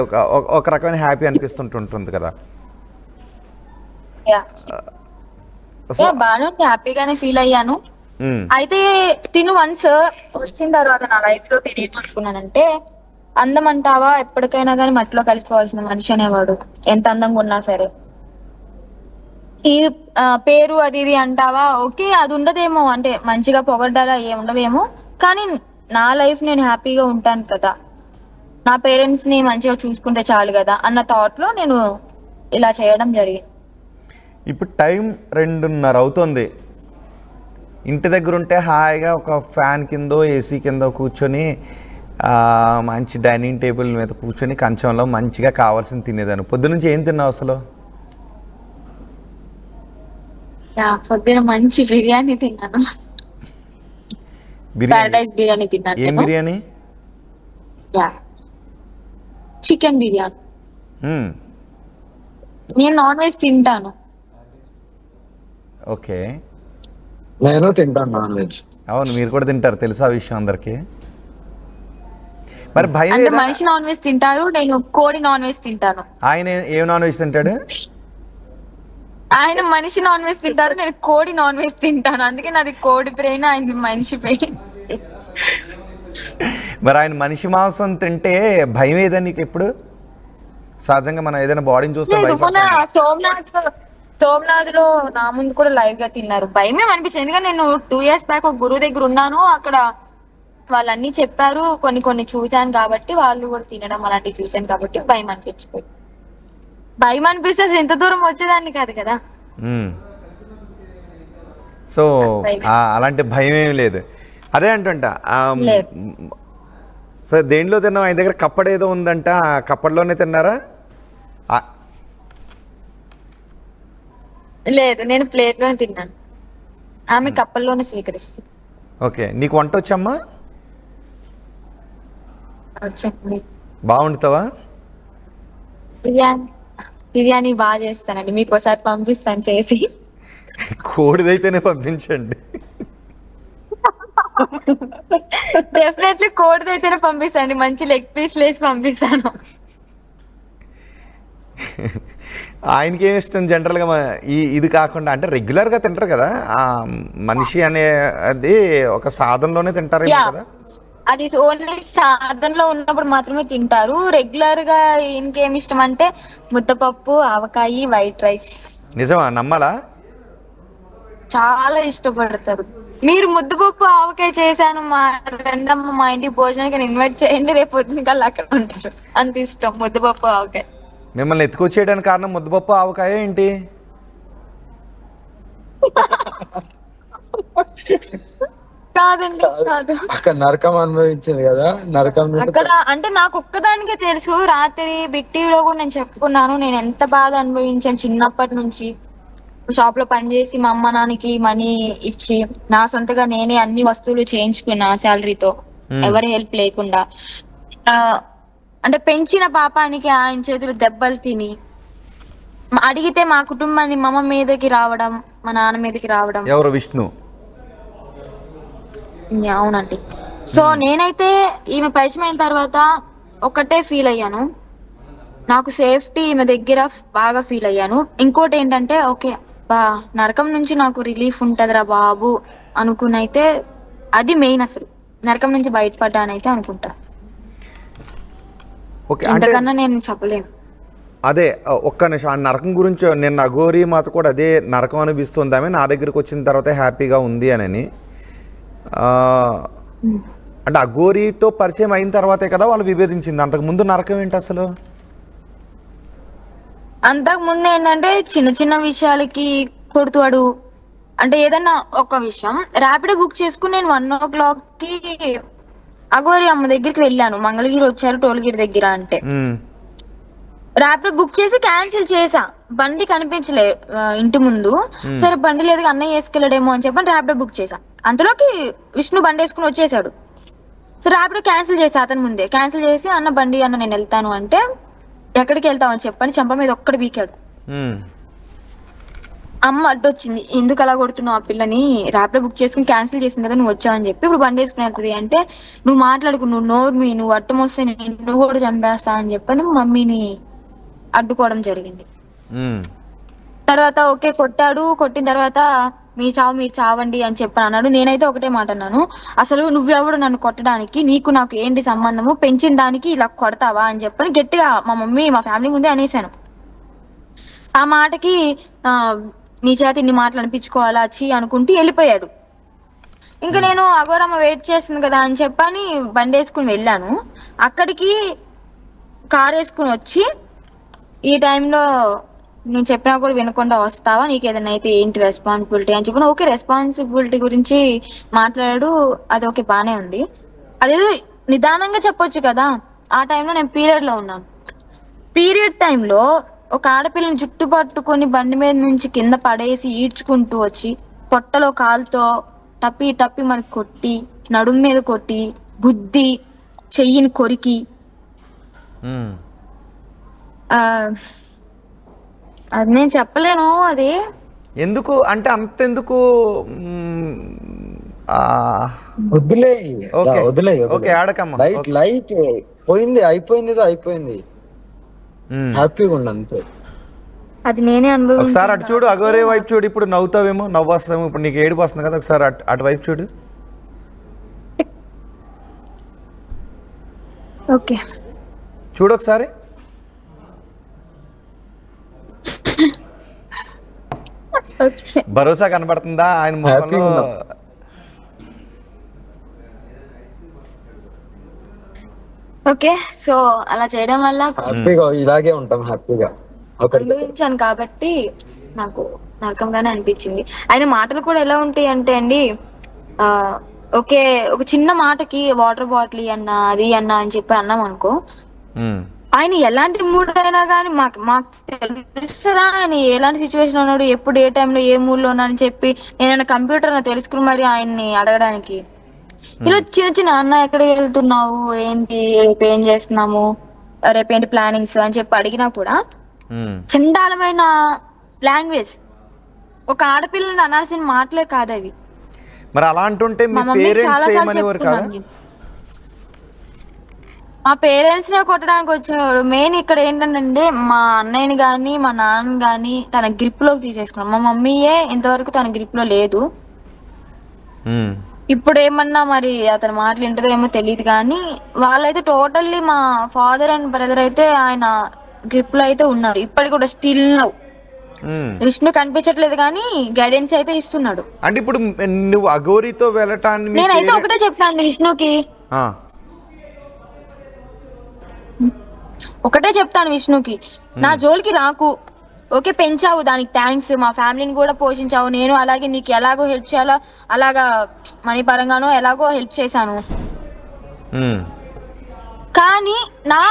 S1: ఒక రకమైన హ్యాపీ అనిపిస్తుంటుంది కదా.
S3: బాగా హ్యాపీగానే ఫీల్ అయ్యాను. అయితే తిను వన్స్ వచ్చిన తర్వాత నా లైఫ్ లో నేను ఏమనుకున్నానంటే, అందం అంటావా ఎప్పటికైనా కానీ మట్టిలో కలిసిపోవాల్సిన మనిషి అనేవాడు, ఎంత అందంగా ఉన్నా సరే. ఈ పేరు అది ఇది అంటావా, ఓకే అది ఉండదేమో, అంటే మంచిగా పొగడ్డాలా ఏముండవేమో, కానీ నా లైఫ్ నేను హ్యాపీగా ఉంటాను కదా, నా పేరెంట్స్ ని మంచిగా చూసుకుంటే చాలు కదా అన్న థాట్ లో నేను ఇలా చేయడం జరిగింది.
S1: ఇప్పుడు టైం 2:30 అవుతుంది. ఇంటి దగ్గర ఉంటే హాయిగా ఒక ఫ్యాన్ కిందో ఏసీ కిందో కూర్చొని మంచి డైనింగ్ టేబుల్ మీద కూర్చొని కంచంలో మంచిగా కావాల్సింది తినేదాన్ని. పొద్దునుంచి ఏం తిన్నావు అసలు?
S3: పొద్దున మంచి బిర్యానీ తిన్నాను. పారడైజ్ బిర్యానీ తిన్నాను.
S1: ఏం బిర్యానీ?
S3: చికెన్ బిర్యానీ. నేను నాన్ వెజ్ తింటాను.
S1: ఓకే,
S2: నేను తింటాను నాన్ వెజ్.
S1: అవును, మీరు కూడా తింటారు, తెలుసా ఆ విషయం అందరికి. మరి భయం
S3: అంటే మనిషి నాన్ వెజ్ తింటారు, నేను కోడి నాన్ వెజ్ తింటాను.
S1: ఆయన ఏం నాన్ వెజ్ తింటాడు?
S3: ఆయన మనిషి నాన్ వెజ్ తింటారు, నేను కోడి నాన్ వెజ్ తింటాను. అందుకే నాది కోడి బ్రెయిన్, ఆయనది మనిషి బ్రెయిన్.
S1: మరి ఆయన మనిషి మాంసం తింటే భయం ఏదా నీకు ఎప్పుడు? సహజంగా మనం ఏదైనా బాడీని చూస్తే
S3: సోమనాథ్ లో నా ముందు కూడా లైవ్ గా తిన్నారు, భయమే అనిపించింది. ఎందుకంటే నేను 2 years బ్యాక్ ఒక గురువు దగ్గర ఉన్నాను, అక్కడ వాళ్ళన్నీ చెప్పారు, కొన్ని చూశాను కాబట్టి, వాళ్ళు కూడా తినడం అలాంటివి చూశాను కాబట్టి భయం అనిపించింది. భయం అనిపిస్తే ఎంత దూరం వచ్చేదాన్ని కాదు కదా.
S1: సో అలాంటి భయం ఏమి లేదు. అదే అంటుంటా. సో దేంట్లో తిన్నావు? ఆయన దగ్గర కప్పడు ఏదో ఉందంట, ఆ కప్పడిలోనే తిన్నారా?
S3: లేదు, నేను ప్లేట్ లోనే తిన్నాను, ఆమె కప్పల్లోనే స్వీకరిస్తుంది.
S1: ఓకే, నీకు వంట వచ్చమ్మా?
S3: వచ్చండి.
S1: బాగుంటావా?
S3: బిర్యానీ బాగా చేస్తానండి, మీకు ఒకసారి పంపిస్తాను చేసి.
S1: కోడిదైతేనే పంపించండి.
S3: డెఫినెట్లీ కోడిదైతేనే పంపిస్తాండి, మంచి లెగ్ పీస్ లేసి పంపిస్తాను.
S1: ఆయనకి ఏమి ఇష్టం జనరల్గా? ఇది కాకుండా అంటే రెగ్యులర్గా తింటారు కదా, ఆ మనిషి అనే అది ఒక సాధనలోనే తింటారు కదా.
S3: అది ఓన్లీ సాధనలో ఉన్నప్పుడు మాత్రమే తింటారు. రెగ్యులర్ గా ఇంకేం ఇష్టం అంటే ముద్దపప్పు, ఆవకాయ, వైట్ రైస్.
S1: నిజమా? నమ్మాలా?
S3: చాలా ఇష్టపడతారు. మీరు ముద్దపప్పు ఆవకాయ చేశాను మా రెండమ్మ మా ఇంటికి భోజనానికి ఇన్వైట్ చేయండి, రేపు పొద్దున కల్లా అక్కడ ఉంటారు. అంత ఇష్టం ముద్దపప్పు ఆవకాయ.
S1: మిమ్మల్ని ఎత్తుకొచ్చేయడానికి కారణం ముద్దపప్పు ఆవకాయ ఏంటి?
S3: కాదండి, కాదు.
S2: అక్కడ నరకం అనుభవించింది కదా, నరకం
S3: అక్కడ అంటే నాకు ఒక్కదానికే తెలుసు. రాత్రి బిగ్ టీవీలో కూడా నేను చెప్పుకున్నాను, నేను ఎంత బాధ అనుభవించాను చిన్నప్పటి నుంచి. షాప్ లో పనిచేసి మా అమ్మ నాన్నకి మనీ ఇచ్చి నా సొంతగా నేనే అన్ని వస్తువులు చేయించుకున్నా శాలరీతో, ఎవరి హెల్ప్ లేకుండా. అంటే పెంచిన పాపానికి ఆయన చేతులు దెబ్బలు తిని, అడిగితే మా కుటుంబాన్ని మా అమ్మ మీదకి రావడం, మా నాన్న మీదకి రావడం.
S1: ఎవరు? విష్ణు.
S3: అవునండి. సో నేనైతే ఈమె పరిచయం అయిన తర్వాత ఒకటే ఫీల్ అయ్యాను, నాకు సేఫ్టీ ఈమె దగ్గర బాగా ఫీల్ అయ్యాను. ఇంకోటి ఏంటంటే ఓకే బా నరకం నుంచి నాకు రిలీఫ్ ఉంటదిరా బాబు అనుకునైతే అది మెయిన్. అసలు నరకం నుంచి బయటపడ్డానైతే అనుకుంటా.
S1: ఓకే, అంటే
S3: ఇంతకన్నా నేను చెప్పలేను.
S1: అదే ఒక్క నిమిషం, ఆ నరకం గురించి నిన్న అఘోరి మాత కూడా అదే నరకం అనిపిస్తుంది ఆమె నా దగ్గరికి వచ్చిన తర్వాత హ్యాపీగా ఉంది అని. అంటే అఘోరితో పరిచయం అయిన తర్వాతే కదా వాళ్ళు విభేదించింది, అంతకుముందు నరకం ఏంటి అసలు?
S3: అంతకు ముందు ఏంటంటే చిన్న చిన్న విషయాలకి కొడుతాడు. అంటే ఏదన్నా ఒక విషయం ర్యాపిడో బుక్ చేసుకుని నేను 1 o'clock అఘోరి అమ్మ దగ్గరికి వెళ్ళాను. మంగళగిరి వచ్చారు టోల్గేట్ దగ్గర అంటే ర్యాపిడో బుక్ చేసి క్యాన్సిల్ చేసా. బండి కనిపించలే ఇంటి ముందు. సరే బండి లేదు అన్నయ్య వేసుకెళ్ళడేమో అని చెప్పని ర్యాపిడో బుక్ చేసా. అంతలోకి విష్ణు బండి వేసుకుని వచ్చేసాడు. సో ర్యాపిడో క్యాన్సిల్ చేసా అతని ముందే. క్యాన్సిల్ చేసి అన్న బండి అన్న నేను వెళ్తాను అంటే ఎక్కడికి వెళ్తావు అని చెప్పని చెంప మీద ఒక్కడు బీకాడు. అమ్మ అడ్డొచ్చింది, ఎందుకు అలా కొడుతున్నావు ఆ పిల్లని, ర్యాపిడో బుక్ చేసుకుని క్యాన్సిల్ చేసింది కదా నువ్వు వచ్చావని చెప్పి ఇప్పుడు బండి వేసుకుని వెళ్తుంది అంటే నువ్వు మాట్లాడుకు, నువ్వు నోర్మి, నువ్వు అట్టం వస్తే నువ్వు కూడా చంపేస్తా అని చెప్పని మమ్మీని అడ్డుకోవడం జరిగింది. తర్వాత ఓకే కొట్టాడు. కొట్టిన తర్వాత మీ చావు మీరు చావండి అని చెప్పని అన్నాడు. నేనైతే ఒకటే మాట అన్నాను, అసలు నువ్వెవడు నన్ను కొట్టడానికి, నీకు నాకు ఏంటి సంబంధము, పెంచిన దానికి ఇలా కొడతావా అని చెప్పని గట్టిగా మా మమ్మీ మా ఫ్యామిలీ ముందే అనేసాను. ఆ మాటకి నీ చేత ఇన్ని మాటలు అనిపించుకోవాలా చీ అనుకుంటూ వెళ్ళిపోయాడు. ఇంకా నేను అఘోరమ్మ వెయిట్ చేస్తుంది కదా అని చెప్పని బండి వేసుకుని వెళ్ళాను. అక్కడికి కార్ వేసుకుని వచ్చి ఈ టైంలో నేను చెప్పినా కూడా వినకుండా వస్తావా, నీకు ఏదైనా అయితే ఏంటి రెస్పాన్సిబిలిటీ అని చెప్పిన. ఓకే రెస్పాన్సిబిలిటీ గురించి మాట్లాడాడు, అది ఓకే బానే ఉంది. అదేదో నిదానంగా చెప్పొచ్చు కదా. ఆ టైంలో నేను పీరియడ్లో ఉన్నాను. పీరియడ్ టైంలో ఒక ఆడపిల్లని జుట్టు పట్టుకొని బండి మీద నుంచి కింద పడేసి ఈడ్చుకుంటూ వచ్చి పొట్టలో కాలుతో టప్పి టప్పి మనకి కొట్టి, నడుం మీద కొట్టి, గుద్ది, చెయ్యిని కొరికి, అది నేను చెప్పలేను. అది
S1: ఎందుకు అంటే అంతెందుకు?
S2: వదిలే
S1: ఓకే
S2: వదిలే
S1: ఓకే ఆడకమ్మా,
S2: లైట్ లైట్ పోయింది, అయిపోయింది. హ్యాపీగా ఉండు అంతే.
S3: అది నేనే అనుభవం.
S1: ఒకసారి అటు చూడు, అఘోరే వైపు చూడు. ఇప్పుడు నవ్వుతావేమో, నవ్వు వస్తావేమో. ఇప్పుడు నీకు ఏడుపు వస్తుంది కదా, ఒకసారి అటు వైపు చూడు.
S3: ఓకే
S1: చూడు ఒకసారి. భరోసా కనబడుతుందా ఆయన ముఖంలో?
S3: ఓకే సో అలా చేయడం వల్ల
S2: హ్యాపీగా ఇలాగే ఉంటాం, హ్యాపీగా
S3: అనుభవించాను కాబట్టి నాకు నరకంగానే అనిపించింది. ఆయన మాటలు కూడా ఎలా ఉంటాయి అంటే అండి, ఓకే ఒక చిన్న మాటకి వాటర్ బాటిల్ అన్నా అది అన్నా అని చెప్పి అన్నాం అనుకో, ఆయన ఎలాంటి మూడ్ అయినా కానీ మాకు తెలుస్తుందా ఆయన ఎలాంటి సిచ్యువేషన్ ఉన్నాడు, ఎప్పుడు ఏ టైంలో ఏ మూడ్ లో ఉన్నా అని చెప్పి నేను కంప్యూటర్ తెలుసుకుని మరి ఆయన్ని అడగడానికి. ఇలా చిన్న చిన్న అన్న ఎక్కడికి వెళ్తున్నావు, ఏంటి రేపు ఏం చేస్తున్నాము, రేపు ఏంటి ప్లానింగ్స్ అని చెప్పి అడిగినా కూడా చండాలమైన లాంగ్వేజ్, ఒక ఆడపిల్లని అనాల్సిన మాటలే కాదు అవి.
S1: మరి అలా అంటుంటే మీ పేరెంట్స్ ఏమనేవారు కదా?
S3: మా పేరెంట్స్ నే కొట్టడానికి వచ్చేవాడు. మెయిన్ ఇక్కడ ఏంటంటే మా అన్నయ్యని గాని మా నాన్న గాని తన గ్రిప్ లోకి తీసేసుకున్నాం. మా మమ్మీయే ఇంతవరకు తన గ్రిప్ లో లేదు. ఇప్పుడు ఏమన్నా మరి అతని మాటలు ఏంటో ఏమో తెలియదు కానీ వాళ్ళైతే టోటల్లీ మా ఫాదర్ అండ్ బ్రదర్ అయితే ఆయన గ్రిప్ లో అయితే ఉన్నారు. ఇప్పటికి కూడా స్టిల్ నౌ. విష్ణు కనిపించట్లేదు కానీ గైడెన్స్ అయితే ఇస్తున్నాడు.
S1: అంటే ఇప్పుడు నువ్వు అఘోరితో వెళ్ళటాన్ని
S3: నేనైతే ఒకటే చెప్తాను విష్ణుకి, ఒకటే చెప్తాను విష్ణుకి, నా జోలికి రాకు. ఓకే పెంచావు దానికి థ్యాంక్స్, మా ఫ్యామిలీని కూడా పోషించావు, నేను అలాగే నీకు ఎలాగో హెల్ప్ చేయాలో అలాగా మనీ పరంగానో ఎలాగో హెల్ప్ చేశాను. కానీ నా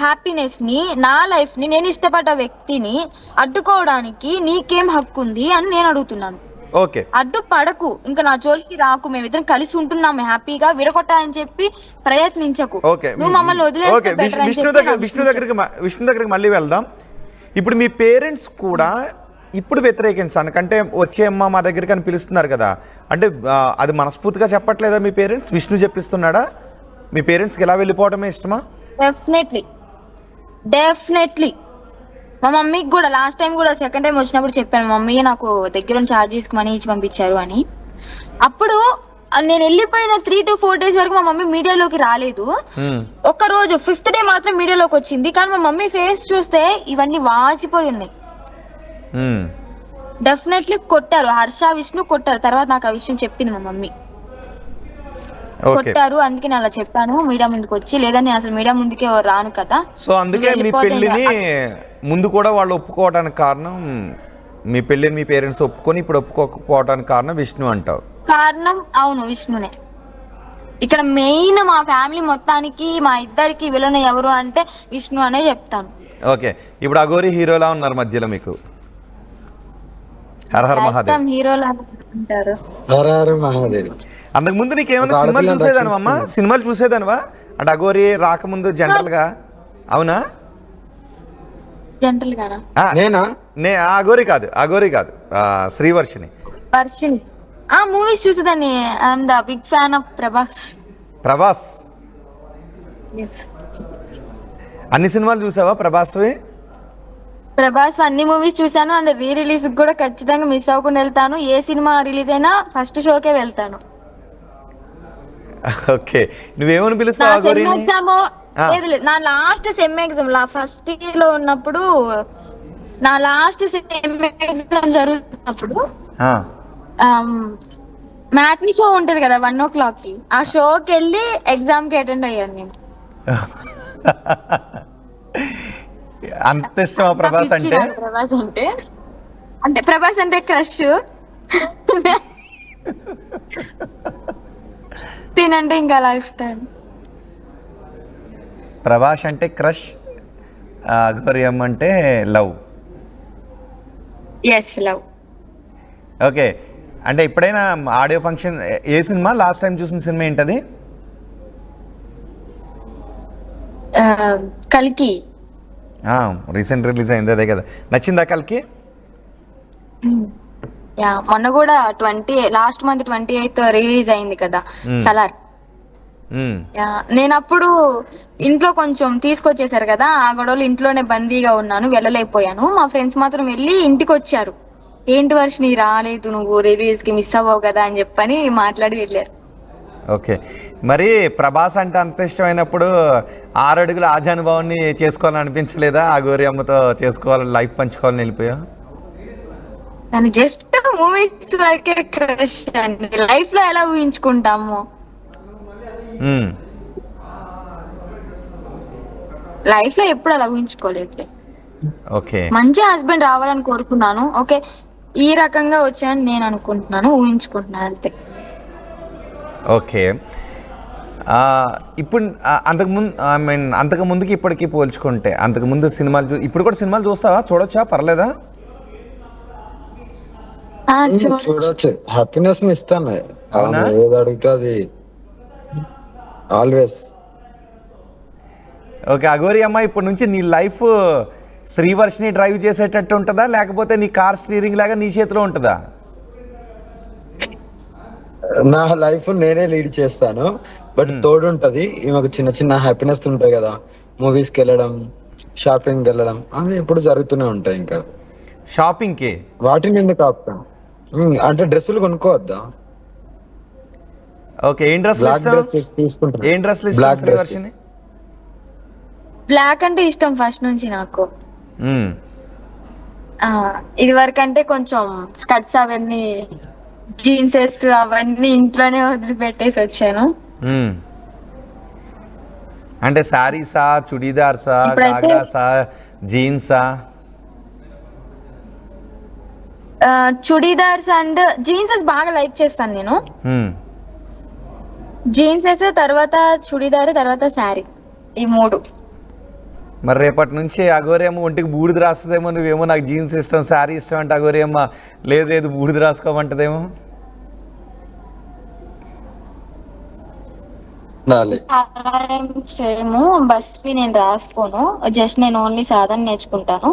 S3: హ్యాపీనెస్ ని నా లైఫ్ ని నేను ఇష్టపడ్డ వ్యక్తిని అడ్డుకోవడానికి నీకేం హక్కు ఉంది అని నేను అడుగుతున్నాను.
S1: ఓకే
S3: అడ్డు పడకు, ఇంకా నా జోలికి రాకు, మేమిద్దరం కలిసి ఉంటున్నాము హ్యాపీగా, విడగొట్టాలని చెప్పి ప్రయత్నించకు. నువ్వు మమ్మల్ని వదిలేస్తే బెటర్ అని చెప్పి
S1: విష్ణు దగ్గరికి మళ్ళీ వెళ్దాం. ఇప్పుడు మీ పేరెంట్స్ కూడా ఇప్పుడు వ్యతిరేకించాను కంటే వచ్చేమ్మా మా దగ్గరికి అని పిలుస్తున్నారు కదా, అంటే అది మనస్ఫూర్తిగా చెప్పట్లేదా మీ పేరెంట్స్? విష్ణు చెప్పిస్తున్నాడా? మీ పేరెంట్స్కి ఎలా వెళ్ళిపోవడమే ఇష్టమా?
S3: డెఫినెట్లీ మా మమ్మీకి కూడా లాస్ట్ టైం కూడా సెకండ్ టైం వచ్చినప్పుడు చెప్పాను, మమ్మీ నాకు దగ్గర ఛార్జెస్ మనీ ఇచ్చి పంపించారు అని. అప్పుడు నేను వెళ్ళిపోయిన 3 to 4 days వరకు మా మమ్మీ మీడియాలోకి రాలేదు. ఒక్క రోజు 5th డే మాత్రం మీడియాలోకి వచ్చింది. కానీ మా మమ్మీ ఫేస్ చూస్తే ఇవన్నీ వాచిపోయి ఉన్నాయి. డెఫినెట్లీ కొట్టారు, హర్ష విష్ణు కొట్టారు. తర్వాత నాకు ఆ విషయం చెప్పింది మా మమ్మీ. కొట్టారు, అందుకే నేను అలా చెప్పాను మీడియా ముందుకు వచ్చి, లేదని అసలు మీడియా ముందుకే రాను కదా.
S1: సో అందుకే మీ పెళ్లిని ముందు కూడా వాళ్ళు ఒప్పుకోవడానికి కారణం, మీ పెళ్లిని మీ పేరెంట్స్ ఒప్పుకొని ఇప్పుడు ఒప్పుకోకపోవడానికి కారణం విష్ణు అంటావు?
S3: కారణం అవును, విష్ణునే. ఇక్కడ మెయిన్ మా ఫ్యామిలీ మొత్తానికి మా ఇద్దరికి విలన్ ఎవరు అంటే విష్ణు అనే చెప్తాను.
S1: ఓకే, ఇప్పుడు అఘోరి హీరోలా ఉన్నారు మధ్యలో మీకు. హర హర మహాదేవ్
S3: హీరోలా అంటారు.
S2: హర హర మహాదేవ్.
S1: అంతకు ముందు నీకేమైనా సినిమాలు చూసేదానివా అమ్మా? సినిమాలు చూసేదానివా అంటే అఘోరి రాకముందు జనరల్ గా? అవునా?
S3: జనరల్ గానా?
S1: అఘోరి కాదు శ్రీవర్షిని.
S3: వర్షిని ఆ మూవీస్ చూసేదాన్ని. I'm the big fan of Prabhas.
S1: అన్ని సినిమాలు చూసావా ప్రభాస్వి?
S3: ప్రభాస్ అన్ని మూవీస్ చూసాను. అండ్ రిలీజ్ కూడా ఖచ్చితంగా మిస్ అవ్వకుండా వెళ్తాను. ఏ సినిమా రిలీజ్ అయినా ఫస్ట్ షోకే వెళ్తాను.
S1: ఓకే, నువ్వేమని పిలుస్తావు?
S3: నా last sem exam first year లో ఉన్నప్పుడు, నా లాస్ట్ సెమ్ ఎగ్జామ్ జరుగుతున్నప్పుడు మ్యాట్ని షో ఉంటది కదా 1 o'clock కి, ఆ షోకి వెళ్ళి ఎగ్జామ్ కి అటెండ్ అయ్యాను నేను.
S1: అంత ఇష్టమా ప్రభాస్ అంటే?
S3: ప్రభాస్ అంటే క్రష్. తినంటే ఇంకా లైఫ్ టైం.
S1: ప్రభాస్ అంటే క్రష్, అఘోరియం అంటే లవ్.
S3: Yes, love.
S1: ఓకే, అంటే ఎప్పుడైనా ఆడియో ఫంక్షన్, ఏ సినిమా లాస్ట్ టైం చూసిన సినిమా ఏంటది?
S3: కల్కి.
S1: రీసెంట్ రిలీజ్ అయింది అదే కదా. నచ్చిందా కల్కి?
S3: మొన్న కూడా లాస్ట్ మంత్ 28th రిలీజ్ అయింది కదా సలార్. నేను అప్పుడు ఇంట్లో కొంచెం తీసుకొచ్చేసారు కదా, ఆ గొడవలు ఇంట్లోనే బందీగా ఉన్నాను, వెళ్ళలేకపోయాను. మా ఫ్రెండ్స్ మాత్రం వెళ్ళి ఇంటికి వచ్చారు. ఏంటి వర్షిని రాలేదు నువ్వు, రిలీజ్ కి మిస్ అవ్వవు కదా అని చెప్పని మాట్లాడి వెళ్ళారు.
S1: ఓకే, మరి ప్రభాస్ అంటే అంత ఇష్టమైనప్పుడు 6 అడుగుల ఆజానుభావాన్ని చేసుకోవాలని అనిపించలేదా? అఘోరి అమ్మతో చేసుకోవాలని, లైఫ్ పంచుకోవాలని వెళ్ళిపోయా?
S3: కానీ జస్ట్ మూవీస్ వరకే క్రష్ అండి, లైఫ్ లో ఎలా ఊహించుకుంటాము? లైఫ్ లో ఎప్పుడు అలా ఊహించుకోలేదు.
S1: ఓకే,
S3: మంచి హస్బెండ్ రావాలని కోరుకున్నాను. ఓకే, ఈ రకంగా వచ్చాయని నేను అనుకుంటున్నాను, ఊహించుకుంటున్నాను అంతే.
S1: ఓకే, ఇప్పుడు అంతకు ముందుకి ఇప్పటికీ పోల్చుకుంటే, అంతకు ముందు సినిమాలు ఇప్పుడు కూడా సినిమాలు చూస్తావా? చూడొచ్చా? పర్లేదా?
S2: చూడొచ్చు, హ్యాపీనెస్ ఇస్తాను. ఏది అడిగితే అది ఆల్వేస్.
S1: ఓకే, అఘోరి అమ్మ ఇప్పటి నుంచి నీ లైఫ్ శ్రీవర్షిని డ్రైవ్ చేసేటట్టు ఉంటుందా, లేకపోతే నీ కార్ స్టీరింగ్ లాగా నీ చేతిలో ఉంటుందా?
S2: నా లైఫ్ నేనే లీడ్ చేస్తాను, బట్ తోడు ఉంటది. ఈమెకు చిన్న చిన్న హ్యాపీనెస్ ఉంటాయి కదా, మూవీస్ కి వెళ్ళడం, షాపింగ్ వెళ్ళడం, అవి ఎప్పుడు జరుగుతూనే ఉంటాయి. ఇంకా
S1: షాపింగ్ కి
S2: వాటిని ఎందుకు ఆపుతాను? అంటే డ్రెస్సులు కొనుక్కోవద్దా?
S1: ఓకే, ఏం డ్రెస్ తీసుకుంటా? ఏం డ్రెస్ శ్రీవర్షిని?
S3: బ్లాక్ అంటే ఇష్టం ఫస్ట్ నుంచి నాకు. ఇది వరకు అంటే కొంచెం స్కర్ట్స్ అవన్నీ, జీన్సెస్ అవన్నీ ఇంట్లోనే వదిలిపెట్టేసి వచ్చాను.
S1: అంటే సారీసా, చుడీదార్సా, గాగ్రాసా, జీన్సా?
S3: చుడీదార్స్ అండ్ జీన్సెస్ బాగా లైక్ చేస్తాను నేను. జీన్సెస్, తర్వాత చుడీదార్, తర్వాత శారీ, ఈ 3.
S1: మరి రేపటి నుంచి అఘోరి అమ్మ ఒంటికి బూడిద రాస్తుందేమో, నువ్వేమో నాకు జీన్స్ ఇష్టం, శారీ ఇష్టం అంటే అఘోరి అమ్మ లేదు బూడిద రాసుకోమంటదేమో.
S3: బస్ నేను రాసుకోను, జస్ట్ నేను ఓన్లీ సాధన నేర్చుకుంటాను.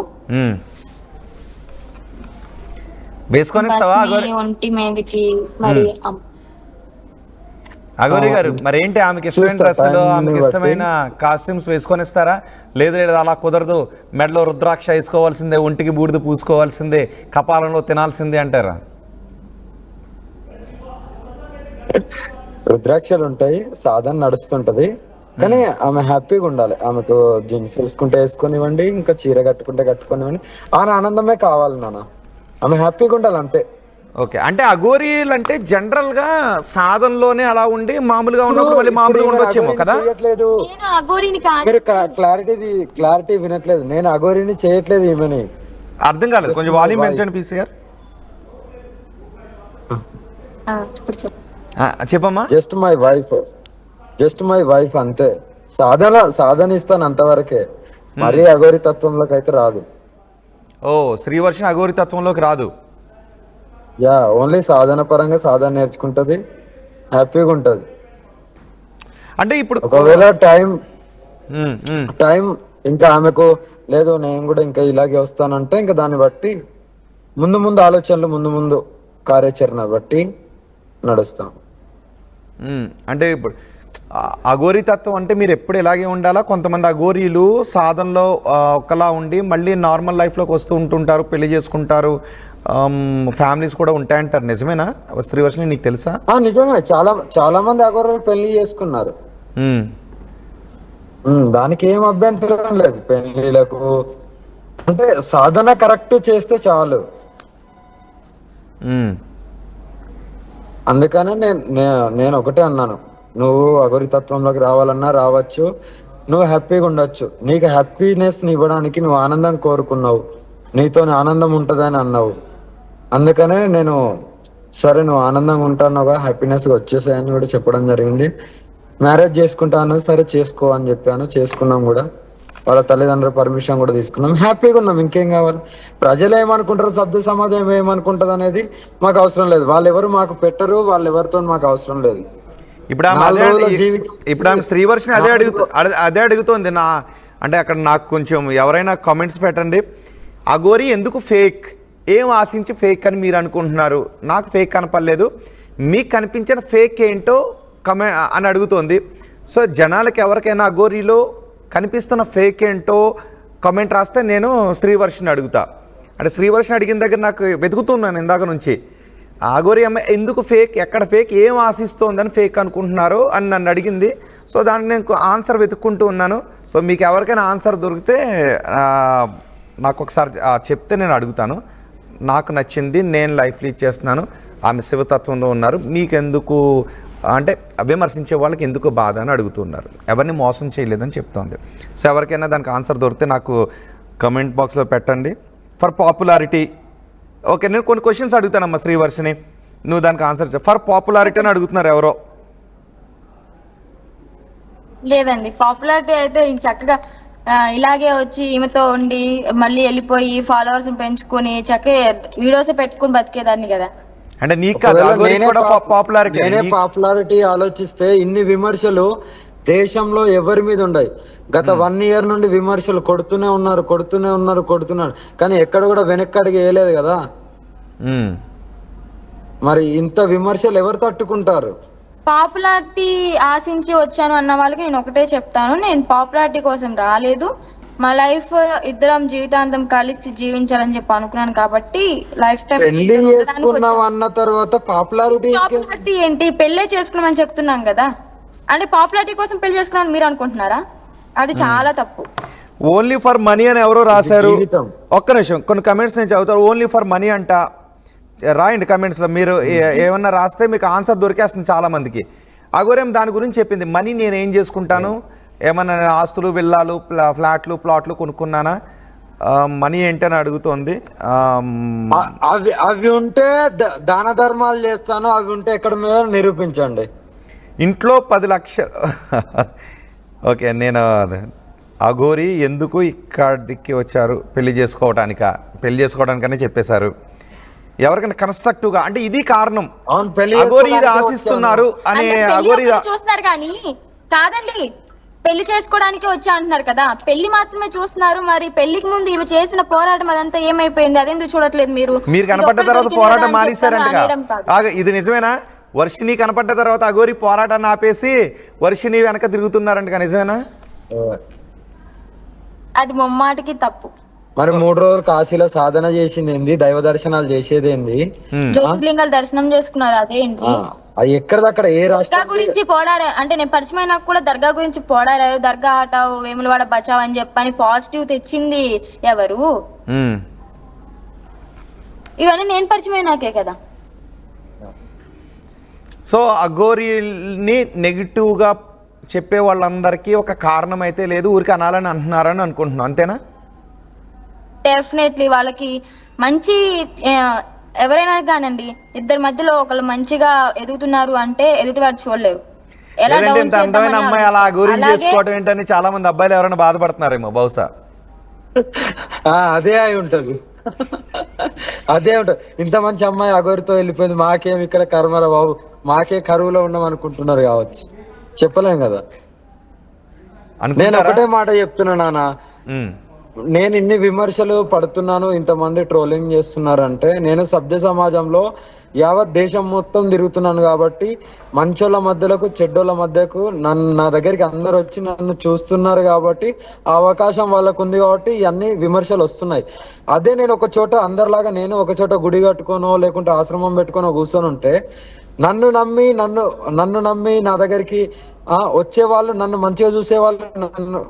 S1: వేసుకొని
S3: ఒంటి మీదకి మరి.
S1: అఘోరి గారు, మరి ఏంటి ఆమెకి ఇష్టమైన డ్రెస్సులు, ఆమెకి ఇష్టమైన కాస్ట్యూమ్స్ వేసుకొని ఇస్తారా? లేదు అలా కుదరదు, మెడలో రుద్రాక్ష వేసుకోవాల్సిందే, ఒంటికి బూడిద పూసుకోవాల్సిందే, కపాలంలో తినాల్సిందే అంటారా?
S2: రుద్రాక్షలు ఉంటాయి, సాధన నడుస్తుంటది, కానీ ఆమె హ్యాపీగా ఉండాలి. ఆమెకు జీన్స్ వేసుకుంటే వేసుకొనివ్వండి, ఇంకా చీర కట్టుకుంటే కట్టుకొనివ్వండి, ఆమె ఆనందమే కావాలి నాన్న. ఆమె హ్యాపీగా ఉండాలి అంతే.
S1: ఓకే, అంటే అఘోరీలు అంటే జనరల్ గా సాధనలోనే అలా ఉండి మామూలుగా ఉన్నప్పుడు మళ్ళీ మామూలుగా ఉండొచ్చేమో కదా.
S2: చేయట్లేదు,
S3: నేను అఘోరిని కాదు.
S2: మీరు క్లారిటీ వినట్లేదు. నేను అఘోరిని చేయట్లేదు, ఈమెని.
S1: అర్థం కాలేదు, కొంచెం వాల్యూమ్ పెంచండి పీసీఆర్.
S3: ఇప్పుడు చెప్పు.
S1: చెప్పమ్మా.
S2: జస్ట్ మై వైఫ్ అంతే. సాధన ఇస్తాను అంతవరకే, మరీ అఘోరి తత్వంలోకి అయితే రాదు.
S1: ఓ, శ్రీవర్షిని అఘోరి తత్వంలోకి రాదు.
S2: యా, ఓన్లీ సాధన పరంగా సాధన నేర్చుకుంటది, హ్యాపీగా ఉంటది.
S1: అంటే ఇప్పుడు
S2: ఒకవేళ టైం ఇంకా ఆమెకు లేదు, నేను కూడా ఇంకా ఇలాగే వస్తానంటే ఇంకా దాన్ని బట్టి ముందు ఆలోచనలు, ముందు కార్యాచరణ బట్టి నడుస్తాం.
S1: అంటే ఇప్పుడు అఘోరి తత్వం అంటే మీరు ఎప్పుడు ఇలాగే ఉండాలా? కొంతమంది అఘోరీలు సాధనలో ఒకలా ఉండి మళ్ళీ నార్మల్ లైఫ్లోకి వస్తూ ఉంటుంటారు, పెళ్లి చేసుకుంటారు, ఫ్యామిలీస్ కూడా ఉంటాయంటారు. నిజమేనా శ్రీవర్షిని, నీకు తెలుసా?
S2: నిజంగానే చాలా మంది అఘోరులు పెళ్లి చేసుకున్నారు. దానికి ఏం అభ్యంతరం లేదు పెళ్లిలకు. అంటే సాధన కరెక్ట్ చేస్తే చాలు. అందుకనే నేను ఒకటే అన్నాను, నువ్వు అఘోరి తత్వంలోకి రావాలన్నా రావచ్చు, నువ్వు హ్యాపీగా ఉండొచ్చు. నీకు హ్యాపీనెస్ ఇవ్వడానికి నువ్వు ఆనందం కోరుకున్నావు, నీతో ఆనందం ఉంటుందని అన్నావు. అందుకనే నేను సరే నువ్వు ఆనందంగా ఉంటానుగా, హ్యాపీనెస్గా వచ్చేసాయని కూడా చెప్పడం జరిగింది. మ్యారేజ్ చేసుకుంటాను, సరే చేసుకో అని చెప్పాను, చేసుకున్నాం కూడా. వాళ్ళ తల్లిదండ్రుల పర్మిషన్ కూడా తీసుకున్నాం, హ్యాపీగా ఉన్నాం. ఇంకేం కావాలి? ప్రజలు ఏమనుకుంటారు, సభ్య సమాజం ఏమనుకుంటది అనేది మాకు అవసరం లేదు. వాళ్ళు ఎవరు మాకు పెట్టరు, వాళ్ళు ఎవరితో మాకు అవసరం లేదు.
S1: ఇప్పుడు ఆమె శ్రీవర్షిని అదే అడుగుతోంది నా. అంటే అక్కడ నాకు కొంచెం ఎవరైనా కామెంట్స్ పెట్టండి, అఘోరి ఎందుకు ఫేక్, ఏం ఆశించి ఫేక్ అని మీరు అనుకుంటున్నారు? నాకు ఫేక్ కనపడలేదు, మీకు కనిపించిన ఫేక్ ఏంటో అని అడుగుతోంది. సో జనాలకి ఎవరికైనా అఘోరీలో కనిపిస్తున్న ఫేక్ ఏంటో కామెంట్ రాస్తే నేను శ్రీవర్షిని అడుగుతా. అంటే శ్రీవర్షిని అడిగిన దగ్గర నాకు వెతుకుతున్నాను ఇందాక నుంచి, అఘోరి అమ్మాయి ఎందుకు ఫేక్, ఎక్కడ ఫేక్, ఏం ఆశిస్తోందని ఫేక్ అనుకుంటున్నారు అని నన్ను అడిగింది. సో దానికి నేను ఆన్సర్ వెతుక్కుంటూ ఉన్నాను. సో మీకు ఎవరికైనా ఆన్సర్ దొరికితే నాకు ఒకసారి చెప్తే నేను అడుగుతాను. నాకు నచ్చింది, నేను లైఫ్ లీడ్ చేస్తున్నాను, ఆమె శివతత్వంలో ఉన్నారు, మీకెందుకు అంటే విమర్శించే వాళ్ళకి ఎందుకు బాధ అని అడుగుతున్నారు. ఎవరిని మోసం చేయలేదని చెప్తోంది. సో ఎవరికైనా దానికి ఆన్సర్ దొరికితే నాకు కమెంట్ బాక్స్లో పెట్టండి. ఫర్ పాపులారిటీ, ఓకే, నేను కొన్ని క్వశ్చన్స్ అడుగుతానమ్మా శ్రీవర్షిని, నువ్వు దానికి ఆన్సర్ ఫర్ పాపులారిటీ అని అడుగుతున్నారు ఎవరో.
S3: లేదండి, పాపులారిటీ అయితే చక్కగా ఇలాగే వచ్చి ఈమెతో ఉండి మళ్ళీ వెళ్ళిపోయి ఫాలోవర్స్ పెంచుకొని చక్కగా వీడియోస్ పెట్టుకుని బతికేదాన్ని కదా.
S1: అంటే నీకు
S2: పాపులారిటీ ఆలోచిస్తే ఇన్ని విమర్శలు దేశంలో ఎవరి మీద ఉన్నాయి. గత 1 year నుండి విమర్శలు కొడుతూనే ఉన్నారు, కానీ ఎక్కడ కూడా వెనక్కి అడిగి వేయలేదు కదా. మరి ఇంత విమర్శలు ఎవరు తట్టుకుంటారు?
S3: పాపులారిటీ ఆశించి వచ్చాను అన్న వాళ్ళకి నేను ఒకటే చెప్తాను, నేను పాపులారిటీ కోసం రాలేదు, మా లైఫ్ ఇద్దరం జీవితాంతం కలిసి జీవించాలని చెప్పి అనుకున్నాను. కాబట్టి లైఫ్ టైం
S2: పెళ్లి చేసుకున్నాం అన్న తర్వాత పాపులారిటీ
S3: ఏంటి? పెళ్ళే చేసుకున్నామని చెప్తున్నాం కదా. అంటే పాపులారిటీ కోసం పెళ్లి చేసుకున్నాను మీరు అనుకుంటున్నారా? అది చాలా తప్పు.
S1: ఓన్లీ ఫర్ మనీ అని ఎవరో రాశారు. ఒక్క నిమిషం, కొన్ని కమెంట్స్ నేను చదువుతాను. ఓన్లీ ఫర్ మనీ అంట, రాయండి కమెంట్స్లో. మీరు ఏమన్నా రాస్తే మీకు ఆన్సర్ దొరికేస్తుంది చాలా మందికి. అఘోరేం దాని గురించి చెప్పింది, మనీ నేను ఏం చేసుకుంటాను, ఏమన్నా నేను ఆస్తులు, విల్లాలు, ఫ్లాట్లు, ప్లాట్లు కొనుక్కున్నానా, మనీ ఏంటని అడుగుతోంది.
S2: అవి ఉంటే దాన ధర్మాలు చేస్తాను, అవి ఉంటే ఎక్కడ మీద నిరూపించండి.
S1: ఇంట్లో 10 లక్షలు ఓకే, నేను అఘోరి ఎందుకు ఇక్కడికి వచ్చారు, పెళ్లి చేసుకోవడానికనే చెప్పేశారు. ఎవరికైనా కన్స్ట్రక్టివ్గా అంటే ఇది కారణం, అఘోరి ఇది ఆశిస్తున్నారు అనే అఘోరి
S3: చూస్తున్నారు కానీ కాదండి, పెళ్లి చేసుకోవడానికి వచ్చా అంటున్నారు కదా, పెళ్లి మాత్రమే చూస్తున్నారు. మరి పెళ్లికి ముందు ఇవి చేసిన పోరాటం అదంతా ఏమైపోయింది? అదెందుకు చూడట్లేదు మీరు
S1: కనపడ్డ తర్వాత పోరాటం మానేశారంట. ఇది నిజమేనా? వర్షిని కనపడ్డ తర్వాత అఘోరి పోరాటాన్ని ఆపేసి వర్షిని వెనక తిరుగుతున్నారంట, నిజమేనా?
S3: అది ముమ్మాటికి తప్పు.
S2: మరి 3 రోజులు కాశీలో సాధన చేసింది ఏంది, దైవ దర్శనాలు చేసేది ఏంది,
S3: జ్యోతిర్లింగాలు దర్శనం చేసుకున్నారు అదేంటి?
S2: అది ఎక్కడిదక్కడ ఏ
S3: దర్గా
S2: రాష్ట్రం
S3: గురించి పోడారా అంటే నేను పరిచయమైనా కూడా దర్గా గురించి పోడారారు, దర్గా హటావు, వేములవాడ బచావ్ అని చెప్పని పాజిటివ్ తెచ్చింది ఎవరు?
S1: ఉమ్.
S3: ఇవన్నీ నేను పరిచయమైనాకే కదా.
S1: సో అఘోరీని నెగిటివ్గా చెప్పే వాళ్ళందరికీ ఒక కారణం అయితే లేదు, ఊరికి అనాలని అంటున్నారని అనుకుంటున్నాం, అంతేనా?
S3: డెఫినెట్లీ వాళ్ళకి మంచి ఎవరైనా కానండి, ఇద్దరి మధ్యలో ఒకళ్ళు మంచిగా ఎదుగుతున్నారు అంటే ఎదుటి వారు చూడలేరు. ఎలా
S1: లేదంటే
S3: డౌన్
S1: ఇంత అందమైన అమ్మాయి అలా గురించి
S3: అలాగే
S1: చేసుకోవడం ఏంటని చాలా మంది అబ్బాయిలు ఎవరైనా బాధపడుతున్నారేమో బహుశా.
S2: అదే అయి ఉంటది. అదే ఉంటది. ఇంత మంచి అమ్మాయి అగోరితో వెళ్ళిపోయింది, మాకేం ఇక్కడ కర్మరా బాబు, మాకే కరువులో ఉన్నాం అనుకుంటున్నారు కావచ్చు, చెప్పలేం కదా. నేను
S1: అనుకుంటారా?
S2: ఒకటే మాట చెప్తున్నా నాన్న,
S1: ఉమ్.
S2: నేను ఇన్ని విమర్శలు పడుతున్నాను, ఇంతమంది ట్రోలింగ్ చేస్తున్నారంటే నేను సభ్య సమాజంలో యావత్ దేశం మొత్తం తిరుగుతున్నాను కాబట్టి మంచోళ్ళ మధ్యలకు చెడ్డోళ్ళ మధ్యకు నా దగ్గరికి అందరు వచ్చి నన్ను చూస్తున్నారు కాబట్టి ఆ అవకాశం వాళ్ళకు ఉంది కాబట్టి ఇవన్నీ విమర్శలు వస్తున్నాయి. అదే నేను ఒక చోట అందరిలాగా నేను ఒక చోట గుడి కట్టుకోనో లేకుంటే ఆశ్రమం పెట్టుకోనో కూర్చొని ఉంటే నన్ను నమ్మి నా దగ్గరికి వచ్చే వాళ్ళు, నన్ను మంచిగా చూసే వాళ్ళు, నన్ను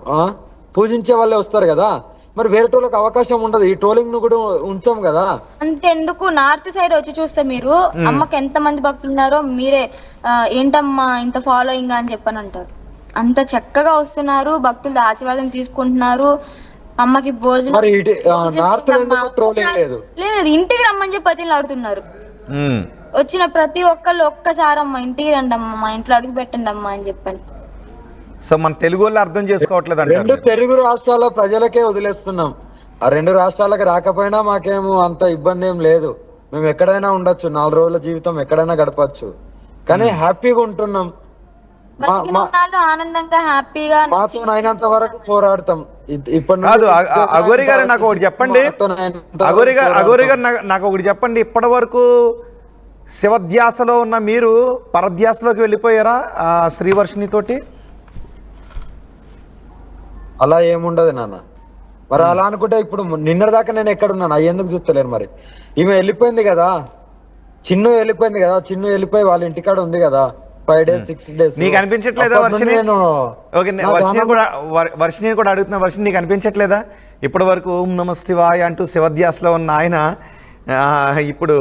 S2: పూజించే వాళ్ళే వస్తారు కదా. మరి వేరేటోళ్ళకి అవకాశం ఉండదు, ఈ ట్రోలింగ్ ను కూడా ఉంచాం కదా.
S3: అంతెందుకు నార్త్ సైడ్ వచ్చి చూస్తే మీరు అమ్మకి ఎంత మంది భక్తులు ఉన్నారో మీరే ఏంటమ్మా ఇంత ఫాలోయింగ్ అని చెప్పని అంటారు. అంత చక్కగా వస్తున్నారు, భక్తులు ఆశీర్వాదం తీసుకుంటున్నారు, అమ్మకి భోజనం
S2: మరి నార్త్ ట్రోలింగ్ లేదు,
S3: లేదు ఇంటికి రమ్మని చెప్పి పతిలు ఆడుతున్నారు.
S1: ఉమ్.
S3: వచ్చిన ప్రతి ఒక్కళ్ళు ఒక్కసారి అమ్మ ఇంటికి రండి అమ్మ, మా ఇంట్లో అడుగు పెట్టండి అమ్మా అని చెప్పని.
S1: సో మన తెలుగు వాళ్ళు అర్థం చేసుకోవట్లేదు
S2: రెండు
S1: అంటారు.
S2: తెలుగు రాష్ట్రాల ప్రజలకే వదిలేస్తున్నాం. ఆ రెండు రాష్ట్రాలకు రాకపోయినా మాకేమో అంత ఇబ్బంది ఏం లేదు, మేము ఎక్కడైనా ఉండొచ్చు, 4 రోజుల జీవితం ఎక్కడైనా గడపచ్చు, కానీ హ్యాపీగా ఉంటున్నాం.
S3: ఆనందంగా హ్యాపీగా
S2: మాతో అయినంత వరకు పోరాడతాం.
S1: కాదు అఘోరి గారు నాకు ఒకటి చెప్పండి, అఘోరి గారు నాకు ఒకటి చెప్పండి, ఇప్పటి వరకు శివధ్యాసలో ఉన్న మీరు పరధ్యాసలోకి వెళ్ళిపోయారా ఆ శ్రీవర్షిణి తోటి?
S2: అలా ఏముండదు నాన్న. మరి అలా అనుకుంటే ఇప్పుడు నిన్నటిదాకా నేను ఎక్కడున్నాను అవి ఎందుకు చూస్తలేరు? మరి ఈమె వెళ్ళిపోయింది కదా, చిన్ను వెళ్ళిపోయింది కదా, చిన్ను వెళ్ళిపోయి వాళ్ళ ఇంటికాడ ఉంది కదా 5 days 6 days.
S1: నీకు అనిపించట్లేదా వర్షిని? వర్షిని కూడా అడుగుతున్నా, వర్షిని నీకు అనిపించట్లేదా ఇప్పటి వరకు ఓం నమ శివాయ అంటూ శివధ్యాసలో ఉన్న ఆయన ఇప్పుడు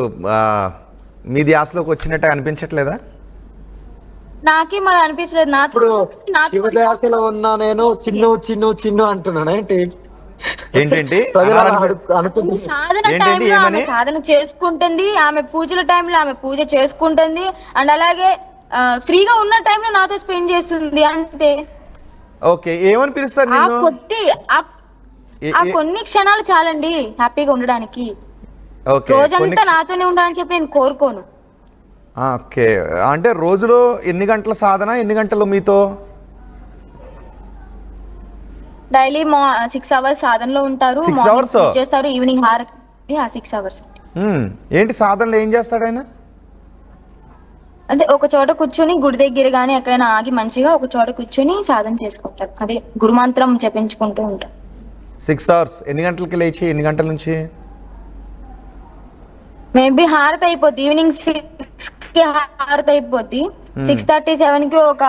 S1: మీ ధ్యాసలోకి వచ్చినట్టు అనిపించట్లేదా?
S3: నాకే మరి అనిపించలేదు.
S2: ఇప్పుడు శివధ్యాసలో ఉన్నా నేను చిన్ను చిన్ను చిన్ను అంటున్నాను ఏంటి?
S1: ఏంటంటే
S3: సాధన టైంలో ఆమె సాధన చేసుకుంటుంది, ఆమె పూజల టైంలో ఆమె పూజ చేసుకుంటుంది, అండ్ అలాగే ఫ్రీగా ఉన్న టైంలో నాతో స్పెండ్ చేస్తుంది అంతే.
S1: ఓకే, ఏమని పిలుస్తారు
S3: కొన్ని క్షణాలు చాలండి హ్యాపీగా ఉండడానికి. రోజంతా నాతోనే ఉండాలని చెప్పి నేను కోరుకోను.
S1: ఓకే, అంటే రోజులో ఎన్ని గంటల సాధన, ఎన్ని గంటలు మీతో?
S3: డైలీ 6 hours సాధనలో ఉంటారు,
S1: 6 hours
S3: చేస్తారు, ఈవినింగ్ 6 hours.
S1: ఏంటి సాధనలో ఏం చేస్తాడు ఆయన?
S3: అదే ఒక చోట కూర్చొని గుడి దగ్గర గానీ ఎక్కడైనా ఆగి మంచిగా ఒక చోట కూర్చొని సాధన చేసుకుంటారు, అదే గురుమంత్రం జపించుకుంటూ ఉంటారు.
S1: 6 hours. ఎన్ని గంటలకి లేచి ఎన్ని గంటల నుంచి?
S3: మేబీ హారతి అయిపోద్ది, ఈవినింగ్ 6కి హారతి అయిపోద్ది, 6:37కి ఒక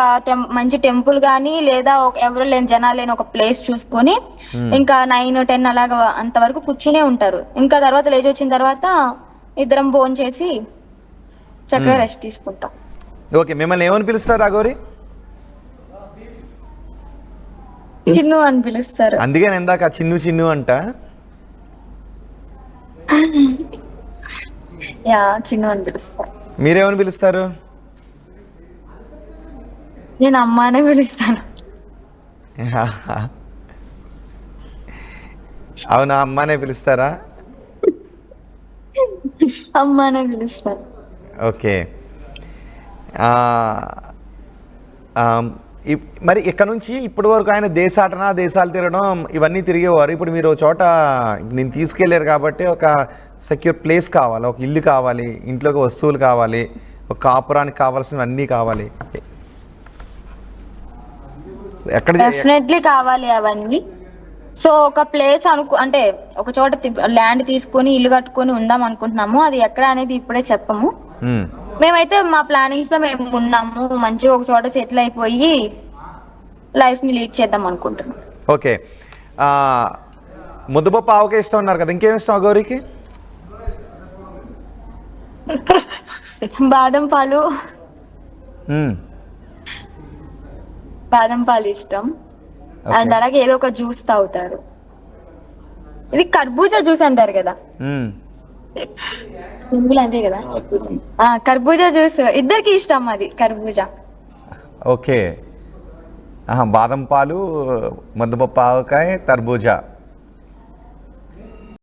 S3: మంచి టెంపుల్ గానీ లేదా ఎవరు లేని జనాలు లేని ఒక ప్లేస్ చూసుకొని ఇంకా 9-10 అలాగా అంతవరకు కూర్చునే ఉంటారు. ఇంకా తర్వాత లేచి వచ్చిన తర్వాత ఇద్దరం భోజనం చేసి చక్కగా రెస్ట్ తీసుకుంటాం.
S1: ఓకే, మిమ్మల్ని ఏమని పిలుస్తారు అఘోరి?
S3: చిన్ను అని పిలుస్తారు.
S1: అందుకే ఇందాక చిన్ను చిన్ను అంట.
S3: చిన్ను అని పిలుస్తారు.
S1: మీరేమని పిలుస్తారు?
S3: నేను అమ్మ అనే పిలుస్తాను.
S1: అవునా, అమ్మానే పిలుస్తారా?
S3: అమ్మ అనే పిలుస్తాను.
S1: ఓకే, మరి ఇక్కడ నుంచి ఇప్పటి వరకు ఆయన దేశాలు తిరగడం ఇవన్నీ తిరిగేవారు. ఇప్పుడు మీరు చోట నేను తీసుకెళ్ళారు కాబట్టి ఒక సెక్యూర్ ప్లేస్ కావాలి, ఒక ఇల్లు కావాలి, ఇంట్లోకి వస్తువులు కావాలి, ఒక కాపురానికి కావాల్సినవన్నీ కావాలి. ఎక్కడ
S3: డెఫినెట్లీ కావాలి అవన్నీ. సో ఒక ప్లేస్ అంటే ఒక చోట ల్యాండ్ తీసుకొని ఇల్లు కట్టుకొని ఉందాం అనుకుంటున్నాము. అది ఎక్కడ అనేది ఇప్పుడే చెప్పము. మేమైతే మా ప్లానింగ్స్ లో మేము ఉన్నాము, మంచిగా ఒక చోట సెటిల్ అయిపోయి లైఫ్ ని లీడ్ చేద్దాం అనుకుంటున్నాం.
S1: ఓకే, ముద్దపప్పు ఆవకాయ ఇష్టం అన్నారు కదా, ఇంకేమి ఇష్టం అఘోరికి?
S3: బాదం పాలు,
S1: మ్మ్.
S3: బాదం పాలు ఇష్టం. అండ్ అలాగే ఏదో ఒక జ్యూస్ తాగుతారు. ఇది కర్బూజా జ్యూస్ అంటారు కదా,
S1: మ్మ్.
S3: హిందీలో అంతే కదా. కర్బూజా జ్యూస్ ఇద్దరికి ఇష్టం, అది కర్బూజా.
S1: ఓకే, బాదం పాలు, ముద్దపప్పు ఆవకాయ, తర్బూజా.